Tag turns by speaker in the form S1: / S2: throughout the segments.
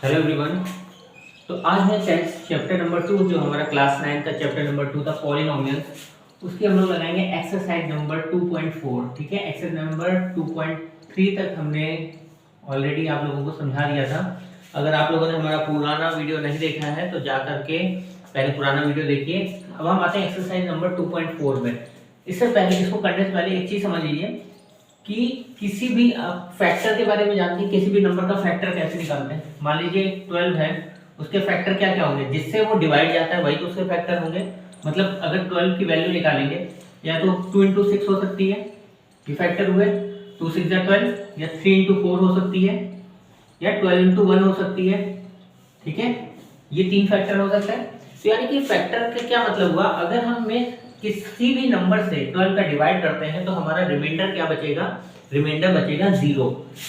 S1: Hello everyone. तो आज है चैप्टर नंबर 2 जो हमारा क्लास 9 का चैप्टर नंबर 2 था पॉलिनोमियल्स। उसकी हम लोग लगाएंगे एक्सरसाइज नंबर 2.4। ठीक है, एक्सरसाइज नंबर 2.3 तक हमने ऑलरेडी आप लोगों को समझा दिया था। अगर आप लोगों ने हमारा पुराना वीडियो नहीं देखा है तो जा करके पहले पुराना वीडियो देखिए। अब हम आते हैं एक्सरसाइज नंबर 2.4 में। इससे पहले इसको करने से पहले एक चीज़ समझ लीजिए कि किसी भी फैक्टर के बारे में जानते हैं, किसी भी नंबर का फैक्टर कैसे निकालते हैं। मान लीजिए 12 है, उसके फैक्टर क्या क्या होंगे, जिससे वो डिवाइड जाता है वही तो उसके फैक्टर होंगे। मतलब अगर 12 की वैल्यू निकालेंगे या तो 2 इंटू 6 हो सकती है, ये फैक्टर हुए 2 6 या 12, या 3 इंटू 4 हो सकती है, या 12 इंटू 1 हो सकती है। ठीक है, ये 3 फैक्टर हो सकता है। तो यानी कि फैक्टर का क्या मतलब हुआ, अगर हमें किसी भी नंबर से 12 का डिवाइड करते हैं तो हमारा रिमाइंडर क्या बचेगा, रिमाइंडर बचेगा 0।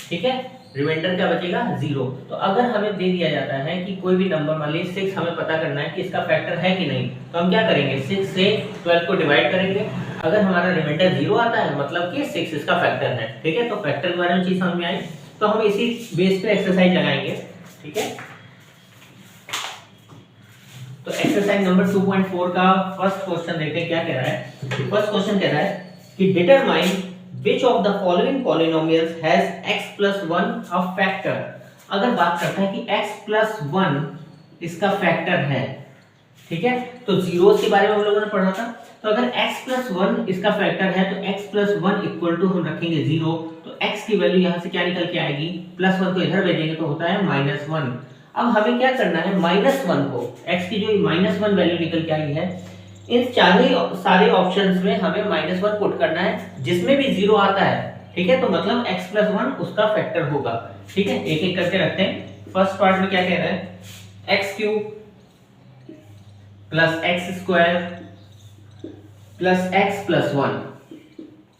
S1: ठीक है, रिमाइंडर क्या बचेगा 0। तो अगर हमें दे दिया जाता है कि कोई भी नंबर, मान लीजिए 6, हमें पता करना है कि इसका फैक्टर है कि नहीं, तो हम क्या करेंगे, 6 से 12 को डिवाइड करेंगे। अगर हमारा रिमाइंडर 0 आता है मतलब कि 6 इसका फैक्टर है। ठीक है, तो फैक्टर के बारे में चीज समझ में आई, तो हम इसी बेस पे एक्सरसाइज लगाएंगे। ठीक है, तो एक्सरसाइज नंबर 2.4 का फर्स्ट क्वेश्चन देखते हैं क्या कह रहा है। फर्स्ट क्वेश्चन कह रहा है कि determine which of the following polynomials has x + 1 a factor. अगर बात करता है कि x + 1 इसका फैक्टर है, ठीक है, तो जीरोस के बारे में हम लोगों ने पढ़ा था। तो अगर x + 1 इसका फैक्टर है तो x + 1 इक्वल टू हम रखेंगे 0। तो x की वैल्यू यहां से क्या निकल के आएगी, +1 को इधर भेजेंगे तो होता है -1। अब हमें क्या करना है, -1 को, x की जो -1 वैल्यू निकल के आई है, इन सारे ऑप्शंस में हमें -1 पुट करना है जिसमें भी 0 आता है। ठीक है, तो मतलब x + 1 उसका फैक्टर होगा। ठीक है, एक एक करके रखते हैं। फर्स्ट पार्ट में क्या कह रहा है, x³ + x² + x + 1।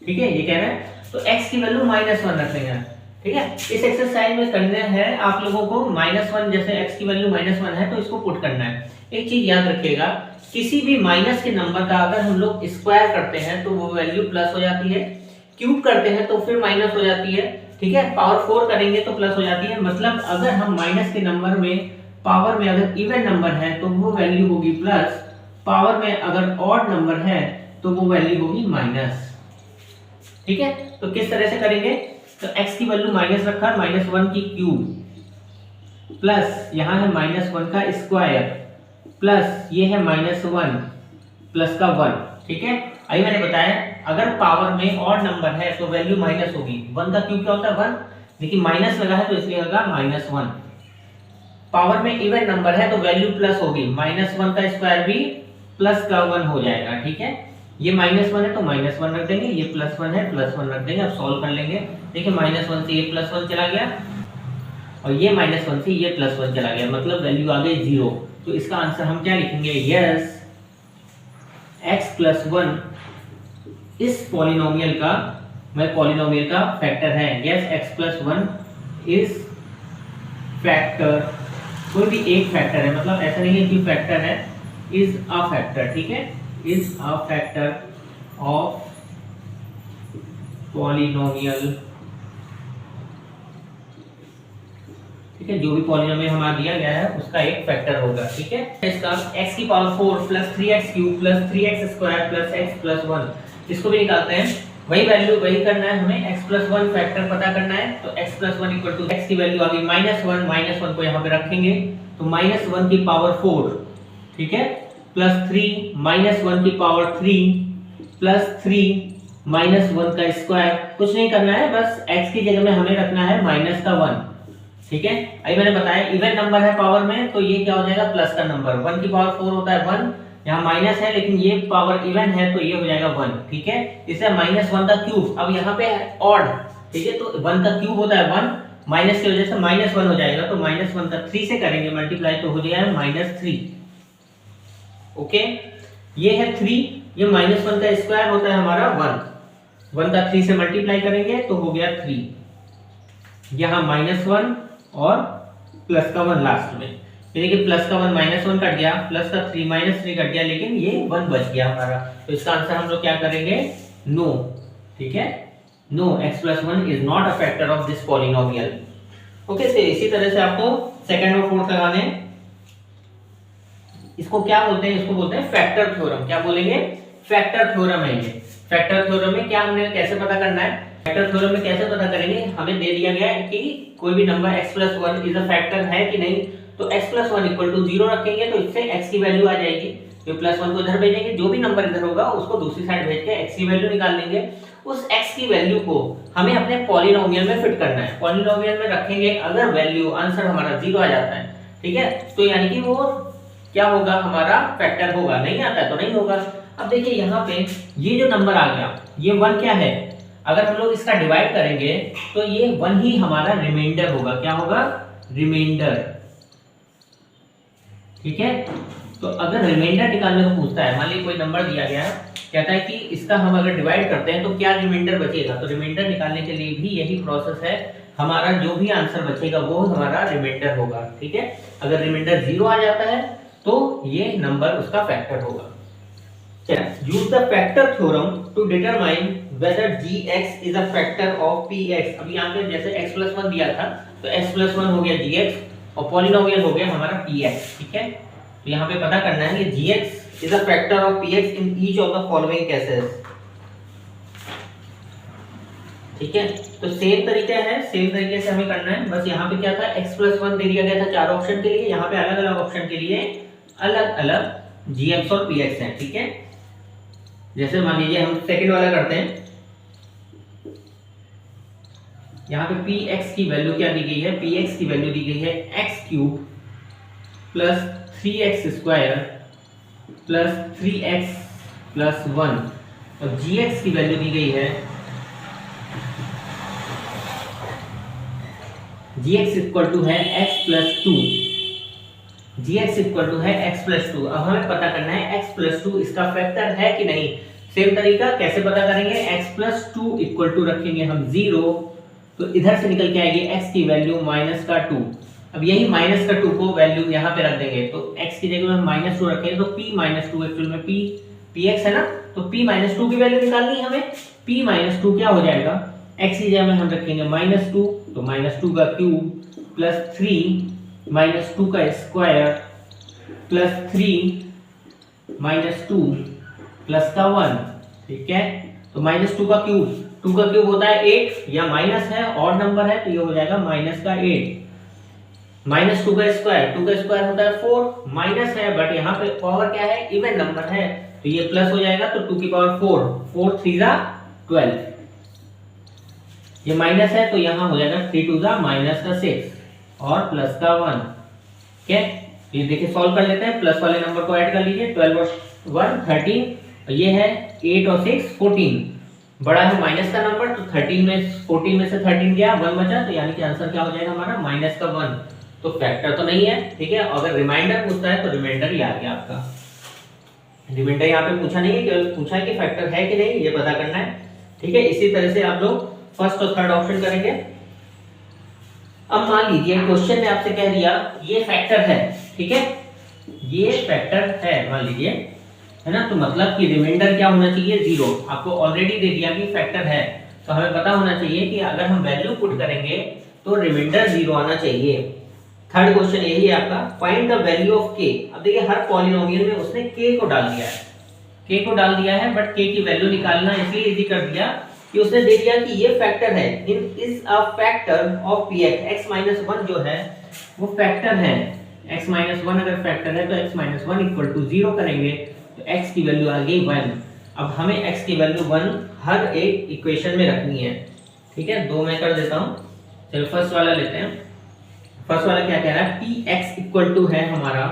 S1: ठीक है, ये कह रहा है तो x की वैल्यू -1 रख लेंगे। ठीक है, इस एक्सरसाइज में करना है आप लोगों को -1, जैसे x की वैल्यू -1 है तो इसको पुट करना है। एक चीज याद रखिएगा, किसी भी माइनस के नंबर का अगर हम लोग स्क्वायर करते हैं तो वो वैल्यू प्लस हो जाती है, क्यूब करते हैं तो फिर माइनस हो जाती है। ठीक है, पावर 4 करेंगे तो प्लस हो जाती है। मतलब अगर हम माइनस के नंबर में पावर में अगर इवन नंबर है तो वो वैल्यू होगी प्लस, पावर में अगर ऑड नंबर है तो वो वैल्यू होगी माइनस। ठीक है, तो किस तरह से करेंगे, तो x की वैल्यू माइनस रखा, -1 की क्यूब प्लस यहाँ है -1 का स्क्वायर प्लस ये है -1 प्लस का 1। ठीक है, अभी मैंने बताया अगर पावर में ऑड नंबर है तो वैल्यू माइनस होगी। 1 का क्यूब क्या होता है 1, लेकिन माइनस लगा है तो इसलिए होगा -1। पावर में इवन नंबर है तो वैल्यू प्लस होगी, -1 का स्क्वायर भी प्लस का 1 हो जाएगा। ठीक है, ये -1 है तो -1 रख देंगे, ये +1 है +1 रख देंगे। अब सॉल्व कर लेंगे। देखिए -1 से ये +1 चला गया और ये -1 से ये +1 चला गया, मतलब वैल्यू आ गई 0। तो इसका आंसर हम क्या लिखेंगे, यस x + 1 इस पॉलिनोमियल का, मैं पॉलिनोमियल का फैक्टर है। यस x + 1 इज फैक्टर, कोई भी एक फैक्टर है, मतलब ऐसा नहीं है कि फैक्टर है, इज अ फैक्टर। ठीक है, is a factor of polynomial. ठीक है, जो भी पॉलिनोमियल हमारा दिया गया है उसका एक फैक्टर होगा। ठीक है, इसका x की पावर 4 + 3x³ + 3x² + x + 1 इसको भी निकालते हैं। वही वैल्यू वही करना है हमें, x + 1 फैक्टर पता करना है। तो x + 1 = x की वैल्यू आ गई -1, -1 को यहाँ पे रखेंगे तो -1 की पावर 4, ठीक है, +3 -1 की पावर 3 +3 -1 का स्क्वायर। कुछ नहीं करना है, बस x की जगह में हमें रखना है -1। ठीक है, अभी मैंने बताया इवन नंबर है पावर में तो ये क्या हो जाएगा, प्लस का नंबर। 1 की पावर 4 होता है 1, यहाँ माइनस है लेकिन ये पावर इवन है तो ये हो जाएगा 1। ठीक है, इसे -1 का क्यूब, अब यहाँ पे है ऑड। ठीक है, तो 1 का क्यूब होता है 1, माइनस की वजह से -1 हो जाएगा, तो -1 का 3 से करेंगे मल्टीप्लाई तो हो जाएगा -3। ओके, ये है 3, ये -1 का स्क्वायर होता है हमारा 1 का 3 से मल्टीप्लाई करेंगे तो हो गया 3, यहाँ -1 और प्लस का 1 लास्ट में। देखिए प्लस का 1 -1 कट गया, प्लस का 3 -3 कट गया, लेकिन ये 1 बच गया हमारा। तो इसका आंसर हम लोग क्या करेंगे, नो। ठीक है, no x + 1 is not a factor of this polynomial. Okay, तो इसी तरह से आपको सेकंड और फोर्थ लगाने हैं। इसको क्या बोलते हैं? इसको बोलते हैं फैक्टर थ्योरम। क्या बोलेंगे? फैक्टर थ्योरम है ये। फैक्टर थ्योरम में क्या हमने कैसे पता करना है? फैक्टर थ्योरम में कैसे पता करेंगे? हमें दे दिया गया है कि कोई भी number x + 1 is a factor है कि नहीं, तो x + 1 = 0 रखेंगे तो इससे x की वैल्यू आ जाएगी। तो +1 को इधर भेजेंगे, जो भी नंबर इधर होगा उसको दूसरी साइड भेज के x की वैल्यू निकाल लेंगे। उस x की वैल्यू को हमें अपने पॉलिनोमियल में फिट करना है। पॉलिनोमियल में रखेंगे, अगर वैल्यू आंसर हमारा 0 आ जाता है, ठीक है, तो यानी कि वो क्या होगा? हमारा फैक्टर होगा। नहीं आता है तो नहीं होगा। अब देखिए यहाँ पे ये जो नंबर आ गया, ये 1 क्या है? अगर हम लोग इसका डिवाइड करेंगे तो ये 1 ही हमारा रिमाइंडर होगा। क्या होगा? रिमाइंडर। ठीक है, तो अगर रिमाइंडर निकालने को पूछता है, मान लीजिए कोई नंबर दिया गया है, कहता है कि इसका हम अगर डिवाइड करते हैं तो क्या रिमाइंडर बचेगा, तो रिमाइंडर निकालने के लिए भी यही प्रोसेस है। हमारा जो भी आंसर बचेगा वो हमारा रिमाइंडर होगा। ठीक है, अगर रिमाइंडर 0 आ जाता है तो ये नंबर उसका फैक्टर होगा। Use the factor theorem to determine whether gx is a factor of px। अब यहाँ पे जैसे x + 1 दिया था तो x + 1 हो गया gx और पॉलिनोमियल हो गया हमारा px। ठीक है, तो यहाँ पे पता करना है कि gx is a factor of px in each of the following cases। ठीक है, तो सेम तरीका है, सेम तरीके से हमें करना है। बस यहाँ पे क्या था, x + 1 दे दिया गया था 4 ऑप्शन के लिए, यहाँ पे अलग अलग ऑप्शन के लिए अलग अलग gx और px हैं। ठीक है, जैसे मान लीजिए हम सेकंड वाला करते हैं। यहाँ पे px की वैल्यू क्या दी गई है? px की वैल्यू दी गई है x³ + 3x² + 3x + 1 और gx की वैल्यू दी गई है gx = है x + 2। gx = है x + 2। अब हमें पता करना है x + 2 इसका फैक्टर है कि नहीं। सेम तरीका कैसे पता करेंगे? x + 2 = रखेंगे हम 0, तो इधर से निकल के आएगी x की वैल्यू -2। अब यही -2 को वैल्यू यहाँ पे रख देंगे, तो x की जगह में -2 रखेंगे तो p - 2 एक्चुअल में px है ना, तो p - 2 की वैल्यू निकालनी है हमें। p - 2 क्या हो जाएगा? x की जगह में हम रखेंगे -2, तो -2 का क्यूब + 3 - 2 का स्क्वायर + 3 - 2 प्लस का 1। ठीक है, तो -2 का क्यूब, 2 का क्यूब होता है 8 या माइनस है और नंबर है तो ये हो जाएगा -8। -2 का स्क्वायर, 2 का स्क्वायर होता है 4, माइनस है बट यहाँ पे पावर क्या है? इवन नंबर है तो ये प्लस हो जाएगा, तो 2 की पावर 4, 4 3 जा 12। ये माइनस है तो यहाँ हो जाएगा 3 2 जा -6 और प्लस का 1। ठीक है, ये देखिए सॉल्व कर लेते हैं। प्लस वाले नंबर को ऐड कर लीजिए, 12 और 1 13, ये है 8 और 6 14। बड़ा है माइनस का नंबर, तो 13 में 14 में से 13 गया, 1 बचा, तो यानी कि आंसर क्या हो जाएगा हमारा? -1। तो फैक्टर तो नहीं है। ठीक है, अगर रिमाइंडर पूछता है तो रिमाइंडर ही आ गया आपका। रिमाइंडर यहाँ पे पूछा नहीं है, केवल पूछा है कि फैक्टर है कि नहीं, ये पता करना है। ठीक है, इसी तरह से आप लोग फर्स्ट और थर्ड ऑप्शन करेंगे। अब मान लीजिए क्वेश्चन ने आपसे कह दिया ये फैक्टर है। ठीक है, ये फैक्टर है मान लीजिए, है ना, तो मतलब कि रिमाइंडर क्या होना चाहिए? 0। आपको ऑलरेडी दे दिया कि फैक्टर है, तो हमें पता होना चाहिए कि अगर हम वैल्यू पुट करेंगे तो रिमाइंडर 0 आना चाहिए। थर्ड क्वेश्चन यही है आपका, find the value of k। अब देखिए हर पॉलिनोमियल में उसने k को डाल दिया है, k को डाल दिया है, बट k की वैल्यू निकालना इसलिए इजी कर दिया कि उसने दे दिया कि ये फैक्टर है, is a factor of px। x - 1 जो है वो फैक्टर है, x - 1 अगर फैक्टर है तो x - 1 = 0 करेंगे तो x की वैल्यू आ गई 1। अब हमें x की वैल्यू 1 हर एक इक्वेशन में रखनी है। ठीक है, दो मैं कर देता हूं। चलो फर्स्ट वाला लेते हैं। फर्स्ट वाला क्या कह रहा है? px = है हमारा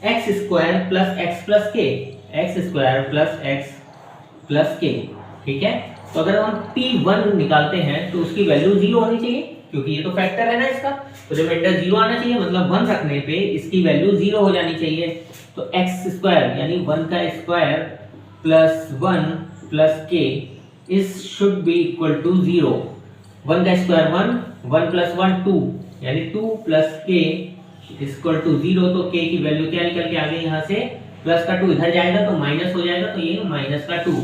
S1: x² + x + k, x² + x + k। ठीक है, तो अगर हम p1 निकालते हैं तो उसकी वैल्यू 0 होनी चाहिए, क्योंकि ये तो फैक्टर है ना इसका, तो रिमाइंडर 0 आना चाहिए, मतलब 1 रखने पे इसकी वैल्यू 0 हो जानी चाहिए। तो x² यानी 1 का square + 1 + k is should be equal to 0। 1 का स्क्वायर 1, 1 + 1 2, यानी 2 + k इक्वल टू 0। तो k की वैल्यू क्या निकल के आ गई? यहाँ से प्लस का 2 इधर जाएगा तो माइनस हो जाएगा, तो ये -2,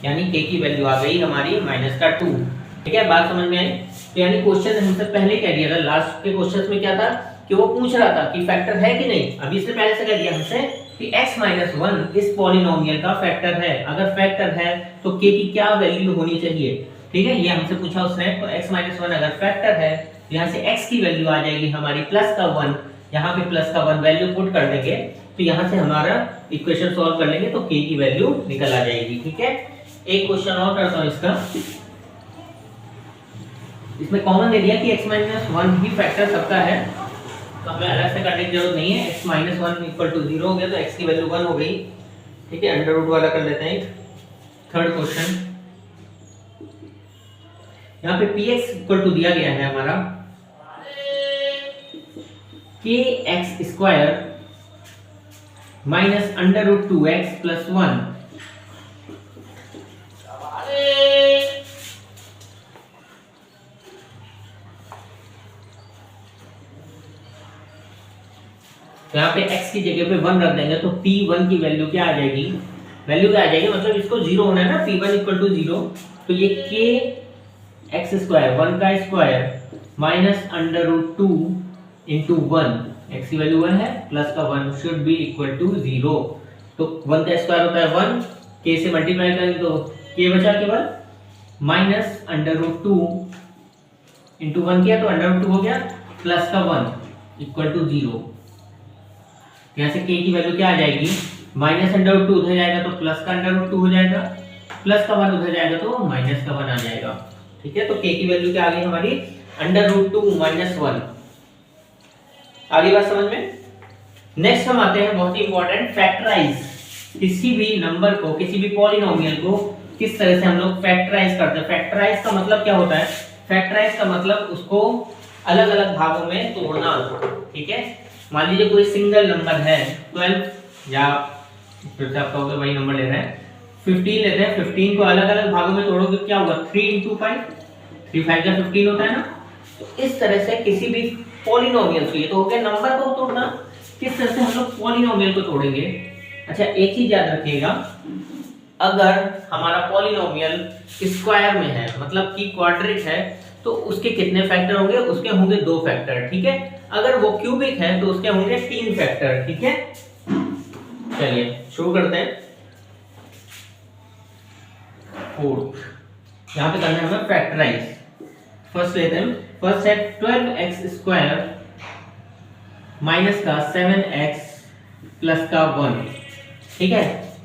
S1: यानी k की वैल्यू आ गई हमारी -2। ठीक है, बात समझ में आई? तो यानी क्वेश्चन हमसे पहले कह दिया था, लास्ट के क्वेश्चन में क्या था कि वो पूछ रहा था कि फैक्टर है कि नहीं। अभी इसने पहले से कह दिया हमसे कि x माइनस 1 इस पॉलिनोमियल का फैक्टर है। अगर फैक्टर है तो k की क्या वैल्यू होनी चाहिए, ठीक है, ये हमसे पूछा उसने। तो x माइनस 1 अगर फैक्टर है तो यहाँ से x की वैल्यू आ जाएगी हमारी प्लस का 1, यहाँ पे प्लस का 1 वैल्यू पुट कर देंगे तो यहाँ से हमारा इक्वेशन सॉल्व कर लेंगे तो k की वैल्यू निकल आ जाएगी, ठीक है। एक क्वेश्चन और करता हूँ इसका। इसमें कॉमन दे दिया कि x माइनस 1 ही फैक्टर सबका है, तो हमें अलग से करने की जरूरत नहीं है। x माइनस 1 इक्वल टू 0 हो गया तो x की वैल्यू 1 हो गई, ठीक है। अंडर रूट वाला कर लेते हैं। थर्ड क्वेश्चन, यहाँ पे px इक्वल टू दिया गया है हमारा kx square minus under root 2x plus 1। तो यहाँ पे x की जगह पे 1 रख देंगे तो p1 की वैल्यू क्या आ जाएगी, मतलब इसको 0 होना है ना, p1 इक्वल टू 0। तो ये k x स्क्वायर 1 का square minus under root 2 into 1, x की वैल्यू 1 है, प्लस का 1 शुड बी इक्वल टू 0। तो 1 का स्क्वायर होता है 1, k से मल्टीप्लाई करेंगे तो k बचा केवल, माइनस अंडर रूट 2 इंटू 1 किया तो अंडर रूट 2 हो गया, प्लस का 1 इक्वल टू 0। यहाँ से k की वैल्यू क्या आ जाएगी, माइनस अंडर रूट 2 उधर जाएगा तो प्लस का अंडर रूट 2 हो जाएगा, प्लस का 1 उधर जाएगा तो माइनस का 1 आ जाएगा, ठीक है। तो k की वैल्यू क्या आ गई हमारी, अंडर रूट 2 माइनस 1। आगे बात समझ में। नेक्स्ट हम आते हैं बहुत ही इंपॉर्टेंट, फैक्टराइज। किसी भी नंबर को, किसी भी पॉलिनोमियल को किस तरह से हम लोग फैक्टराइज करते हैं। फैक्टराइज का मतलब क्या होता है, फैक्टराइज का मतलब उसको अलग अलग भागों में तोड़ना, ठीक है। मान लीजिए कोई सिंगल नंबर है 12, या फिर से आप कहोगे वही नंबर ले रहे हैं, 15 लेते हैं। 15 को अलग अलग भागों में तोड़ोगे क्या होगा, 3 इंटू 5, 3 5 का 15 होता है ना। तो इस तरह से किसी भी पॉलिनोमियल को, ये तो हो गया नंबर को तोड़ना, किस तरह से हम लोग पॉलिनोमियल को तोड़ेंगे। अच्छा एक चीज याद रखिएगा, अगर हमारा पॉलिनोमियल स्क्वायर में है मतलब कि क्वाड्रिक है तो उसके कितने फैक्टर होंगे, उसके होंगे 2 फैक्टर, ठीक है। अगर वो क्यूबिक है तो उसके होंगे 3 फैक्टर, ठीक है। चलिए शुरू करते हैं। फोर्थ यहाँ पे करना है हमें फैक्टराइज। फर्स्ट लेते हैं, फर्स्ट है 12x स्क्वायर माइनस का 7x प्लस का 1, ठीक है।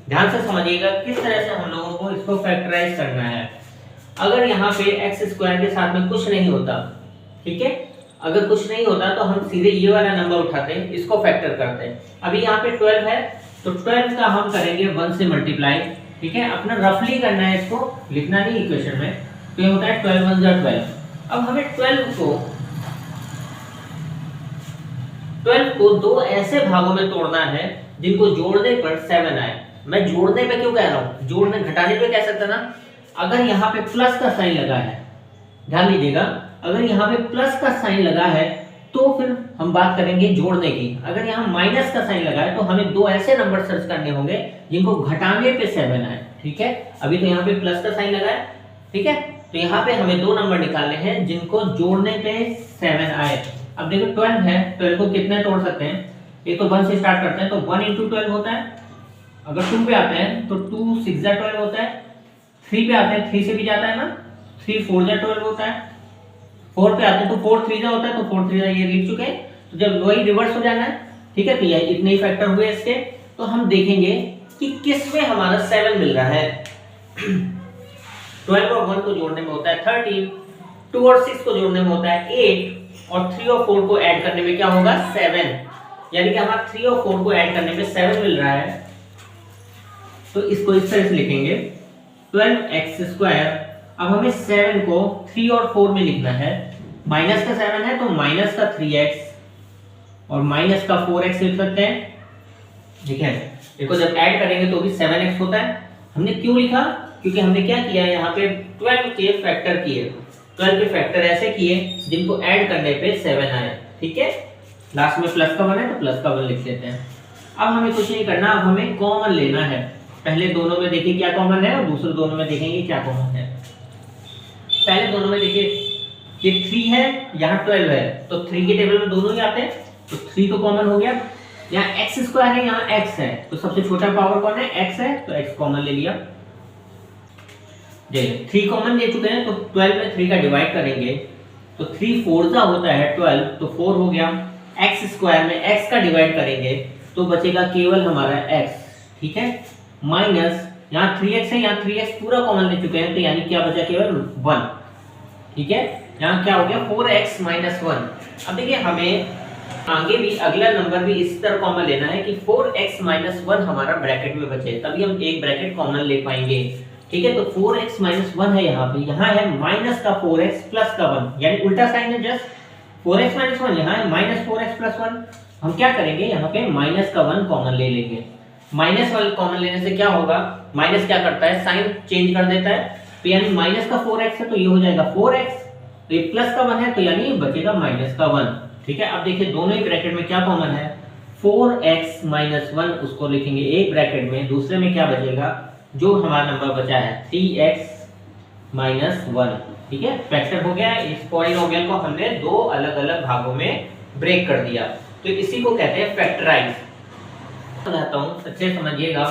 S1: ध्यान से समझिएगा किस तरह से हम लोगों को इसको फैक्टराइज करना है। अगर यहाँ पे x स्क्वायर के साथ में कुछ नहीं होता, ठीक है, अगर कुछ नहीं होता तो हम सीधे ये वाला नंबर उठाते हैं, इसको फैक्टर करते हैं। अभी यहाँ पे 12 है तो 12 का हम करेंगे 1 से मल्टीप्लाई, ठीक है। अपना रफली करना है, इसको लिखना नहीं इक्वेशन में। तो ये होता है 12 1 जा 12। अब हमें 12 को 2 ऐसे भागों में तोड़ना है जिनको जोड़ने पर 7 आए। मैं जोड़ने पे क्यों कह रहा हूँ, जोड़ने घटाने पे कह सकता ना। अगर यहाँ पे प्लस का साइन लगा है, ध्यान दीजिएगा, अगर यहाँ पे प्लस का साइन लगा है तो फिर हम बात करेंगे जोड़ने की। अगर यहाँ माइनस का साइन लगा है तो हमें 2 ऐसे नंबर सर्च करने होंगे जिनको घटाने पे 7 आए, ठीक है। अभी तो यहाँ पे प्लस का साइन लगा है, ठीक है। तो यहाँ पे हमें 2 नंबर निकालने हैं जिनको जोड़ने पे 7 आए। अब देखो 12 है, 12 को कितने तोड़ सकते हैं, एक तो 1 से स्टार्ट करते हैं तो 1 इंटू 12 होता है। अगर 2 पे आते हैं तो 2 6 जा 12 होता है। 3 पे आते हैं 3 से भी जाता है ना, 3 4 जा 12 होता है। 4 पे आते हैं तो 4 3 जा होता है, तो 4 3 जा ये लिख चुके हैं। तो जब वही रिवर्स हो जाना है, ठीक है। तो ये इतने ही फैक्टर हुए इसके। तो हम देखेंगे कि किस में हमारा 7 मिल रहा है। 12 और 1 को जोड़ने में होता है 13, 2 और 6 को जोड़ने में होता है 8, और 3 और 4 को ऐड करने में क्या होगा 7। यानी कि हमारा 3 और 4 को ऐड करने में 7 मिल रहा है। तो इसको इस तरह से लिखेंगे 12x स्क्वायर। अब हमें 7 को 3 और 4 में लिखना है। माइनस का 7 है तो माइनस का 3x और माइनस का 4x लिख सकते हैं, ठीक है। देखो जब ऐड करेंगे तो भी 7x होता है। हमने क्यों लिखा, क्योंकि हमने क्या किया है यहाँ पे 12 के फैक्टर किए, 12 के फैक्टर ऐसे किए जिनको ऐड करने पे 7 आए, ठीक है। लास्ट में प्लस का 1 है तो प्लस का 1 लिख देते हैं। अब हमें कुछ नहीं करना, अब हमें कॉमन लेना है। पहले दोनों में देखिए क्या कॉमन है और दूसरे दोनों में देखेंगे क्या कॉमन है। पहले दोनों में देखिए ये 3 है, यहाँ 12 है, तो 3 के टेबल में दोनों ही आते हैं। तो 3 तो कॉमन हो गया। यहाँ एक्स स्क्वायर है, यहाँ एक्स है, तो सबसे छोटा पावर कौन है, एक्स है, तो एक्स कॉमन ले लिया। 3 कॉमन ले चुके हैं, तो 12 में 3 का डिवाइड करेंगे तो 3 4 जा होता है 12, तो 4 हो गया। एक्स स्क्वायर में x का डिवाइड करेंगे तो बचेगा केवल हमारा x, ठीक है, माइनस यहाँ 3x है, यहाँ 3x पूरा कॉमन ले चुके हैं, तो यानी क्या बचा, केवल 1, ठीक है। यहाँ क्या हो गया 4x - 1। अब देखिए हमें आगे भी अगला नंबर भी इस तरह कॉमन लेना है कि 4x - 1 हमारा ब्रैकेट में बचे, तभी हम एक ब्रैकेट कॉमन ले पाएंगे, ठीक है। तो 4x - 1 है यहाँ पे, यहाँ है माइनस का 4x प्लस का 1, यानी उल्टा साइन है, जस्ट 4x - 1, यहाँ है -4x + 1। हम क्या करेंगे, यहाँ पे माइनस का 1 कॉमन ले लेंगे। माइनस वाला कॉमन लेने से क्या होगा, माइनस क्या करता है, साइन चेंज कर देता है, तो यानी माइनस का 4x है तो ये हो जाएगा 4x, तो ये प्लस का 1 है तो यानी बचेगा माइनस का 1, ठीक है। अब देखिए दोनों ही ब्रैकेट में क्या कॉमन है, 4x - 1 उसको लिखेंगे एक ब्रैकेट में, दूसरे में क्या बचेगा, जो हमारा नंबर बचा है 3x - 1, ठीक है। फैक्टर हो गया। इस पॉलिनोमियल को हमने दो अलग अलग भागों में ब्रेक कर दिया, तो इसी को कहते हैं फैक्टराइज। समझाता हूँ, अच्छे समझिएगा।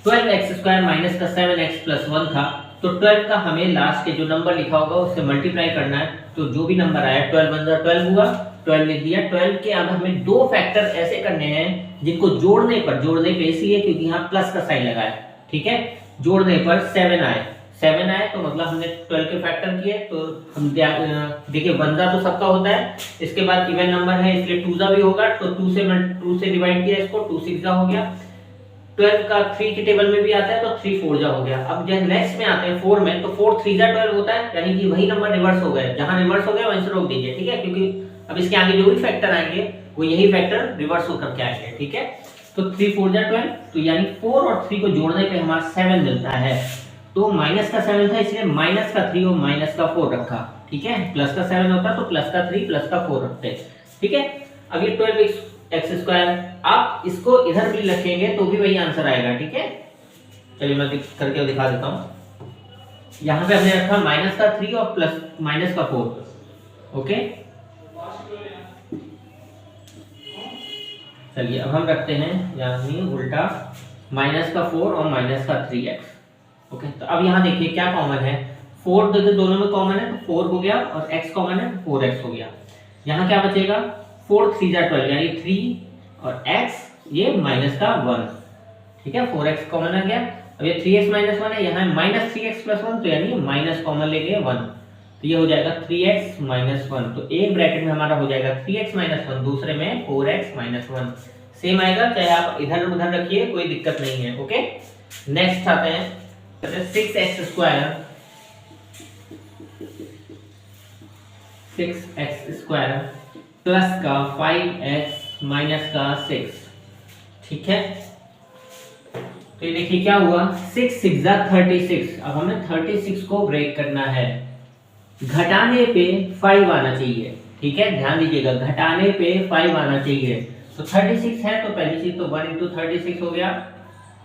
S1: 12x² माइनस का 7x + 1 था, तो 12 का हमें लास्ट के जो नंबर लिखा होगा उससे मल्टीप्लाई करना है, तो जो भी नंबर आया 12 × 12 हुआ, 12 लिख दिया। 12 के अब हमें दो फैक्टर ऐसे करने हैं जिनको जोड़ने पर इसलिए क्योंकि यहाँ प्लस का साइन लगा है, ठीक है, जोड़ने पर 7 आए तो मतलब हमने 12 के फैक्टर किए, तो हम देखिए 1 तो सबका होता है, इसके बाद इवन नंबर है इसलिए 2 भी होगा, तो 2 से डिवाइड किया इसको, 2 6 हो गया। 12 का 3 के टेबल में भी आता है तो 3 4 हो गया। अब जब नेक्स्ट में आते हैं 4 में, तो 4 3 12 होता है, यानी कि वही नंबर रिवर्स हो गए, जहां रिवर्स हो गए वहीं से रोक दीजिए, ठीक है, क्योंकि अब इसके आगे जो भी फैक्टर आएंगे वो यही फैक्टर रिवर्स होकर के आएंगे, ठीक है। तो 3 4 12, तो यानी 4 और 3 को जोड़ने पे हमारा 7 मिलता है, तो माइनस का 7 था इसलिए माइनस का 3 और माइनस का 4 रखा, ठीक है। प्लस का 7 होता तो प्लस का 3 प्लस का 4 रखते, ठीक है। अब ये 12x², आप इसको इधर भी रखेंगे तो भी वही आंसर आएगा, ठीक है। चलिए मैं करके दिखा देता हूँ। यहाँ पे हमने रखा माइनस का 3 और प्लस माइनस का 4, ओके। चलिए अब हम रखते हैं यानी उल्टा माइनस का 4 और माइनस का 3x, ओके। तो अब यहाँ देखिए क्या कॉमन है, 4 दोनों में कॉमन है तो 4 हो गया, और x कॉमन है तो 4x हो गया। यहाँ क्या बचेगा, 4 3 12 यानी 3 और x ये माइनस का 1, ठीक है, 4x कॉमन आ गया। अब ये 3x - 1 है, यहाँ है -3x + 1, तो यानी माइनस कॉमन ले लिए 1, तो ये हो जाएगा 3x - 1, तो एक ब्रैकेट में हमारा हो जाएगा 3x - 1, दूसरे में 4x - 1, सेम आएगा, चाहे आप इधर उधर रखिए कोई दिक्कत नहीं है, ओके। नेक्स्ट आते हैं 6x² प्लस का 5x माइनस का 6, ठीक है। तो ये देखिए क्या हुआ, 6 6 जा 36। अब हमें 36 को ब्रेक करना है, घटाने पे 5 आना चाहिए, ठीक है, ध्यान दीजिएगा, घटाने पे 5 आना चाहिए। तो 36 है तो पहली चीज तो 1 × 36 हो गया,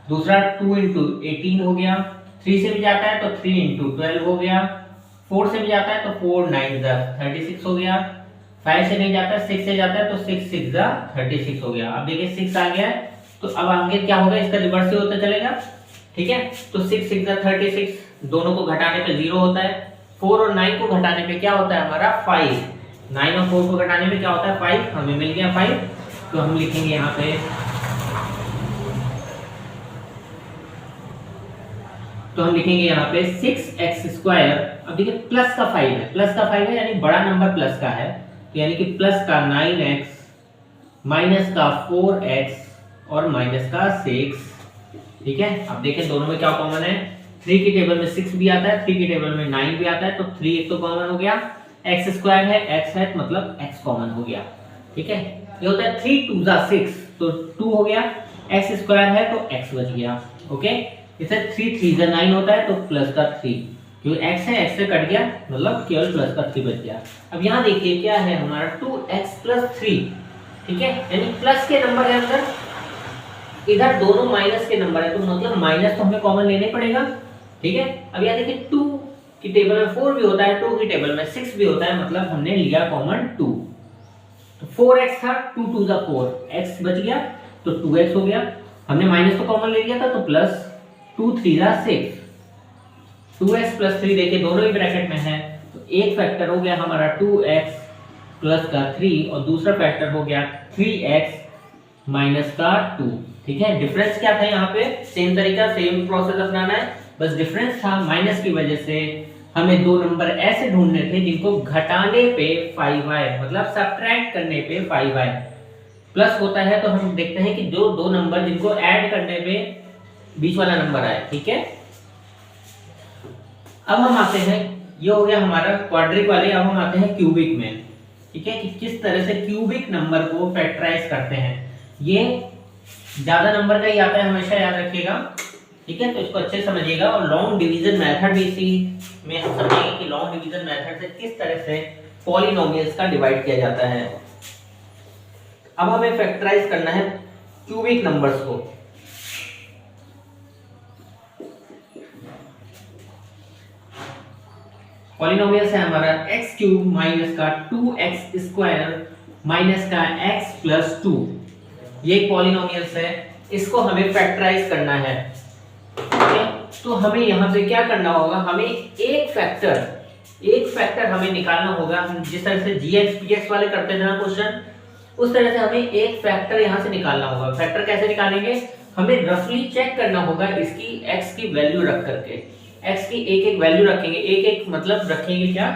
S1: दूसरा 2 × 18 हो गया, 3 से भी जाता है तो 3 × 12 हो गया, 4 से भी जाता है तो 4 9 जा 36 हो गया, 5 से नहीं जाता, 6 से जाता है तो 6 6 जा 36 हो गया। अब देखिए 6 आ गया है, तो अब आगे क्या होगा, इसका रिवर्स ही होता चलेगा, ठीक है। तो 6 6 जा 36, दोनों को घटाने पे 0 होता है, 4 और 9 को घटाने पे क्या होता है हमारा 5, 9 और 4 को घटाने पे क्या होता है 5, हमें मिल गया 5, तो हम लिखेंगे यहाँ पे, तो हम लिखेंगे यहाँ पे 6x²। अब देखिए प्लस का 5 है, प्लस का 5 है यानी बड़ा नंबर प्लस का है, तो यानी कि प्लस का 9x माइनस का 4x और माइनस का 6, ठीक है। अब देखिए दोनों में क्या कॉमन है, 3 की टेबल में 6 भी आता है, 3 की टेबल में 9 भी आता है, तो 3 एक तो कॉमन हो गया, x² है, x है मतलब x कॉमन हो गया, ठीक है। ये होता है 3 2 जा 6, तो 2 हो गया, x² है तो x बच गया, ओके। इसे 3 3 जा 9 होता है तो प्लस का 3, क्योंकि x है, x से कट गया मतलब केवल प्लस का 3 बच गया। अब यहाँ देखिए क्या है हमारा 2x + 3, ठीक है, यानी प्लस के नंबर के अंदर इधर दोनों माइनस के नंबर है, तो मतलब माइनस तो हमें कॉमन लेने पड़ेगा, ठीक है। अब यहाँ देखिए 2 की टेबल में 4 भी होता है, 2 की टेबल में 6 भी होता है, मतलब हमने लिया कॉमन 2, तो 4x था, 2 टू द 4, x बच गया तो 2x हो गया। हमने माइनस तो कॉमन ले लिया था तो प्लस 2 3 जा 6, 2x प्लस 3 देखिए दोनों ही ब्रैकेट में है, तो एक फैक्टर हो गया हमारा 2x प्लस का 3 और दूसरा फैक्टर हो गया 3x माइनस का 2। ठीक है, डिफरेंस क्या था यहाँ पे, सेम तरीका सेम प्रोसेस अपनाना है, बस डिफरेंस था माइनस की वजह से हमें दो नंबर ऐसे ढूंढने थे जिनको घटाने पे 5y मतलब सब्ट्रैक्ट करने पे 5y प्लस होता है, तो हम देखते हैं कि जो दो नंबर जिनको ऐड करने पे बीच वाला नंबर आए। ठीक है, अब हम आते हैं, ये हो गया हमारा क्वाड्रिक वाले, अब हम आते हैं क्यूबिक में। ठीक है, कि किस तरह से क्यूबिक नंबर को फैक्टराइज करते हैं। ये ज्यादा नंबर का ही आता है, हमेशा याद रखिएगा। ठीक है, तो इसको अच्छे से समझिएगा, और लॉन्ग डिवीजन मेथड भी इसी में हम समझेंगे कि लॉन्ग डिवीजन मेथड से किस तरह से पॉलिनोमियल्स का डिवाइड किया जाता है। अब हमें फैक्टराइज करना है क्यूबिक नंबर्स को। पॉलिनोमियल्स है हमारा x क्यूब माइनस का 2x स्क्वायर माइनस का x प्लस 2, ये पॉलिनोमियल्स है, इसको हमें फैक्टराइज करना है। तो हमें यहाँ पे क्या करना होगा, हमें एक फैक्टर हमें निकालना होगा। जिस तरह से gx px वाले करते थे ना क्वेश्चन, उस तरह से हमें एक फैक्टर यहाँ से निकालना होगा। फैक्टर कैसे निकालेंगे, हमें रफली चेक करना होगा इसकी x की वैल्यू रख करके, x की एक एक वैल्यू रखेंगे, एक एक मतलब रखेंगे क्या,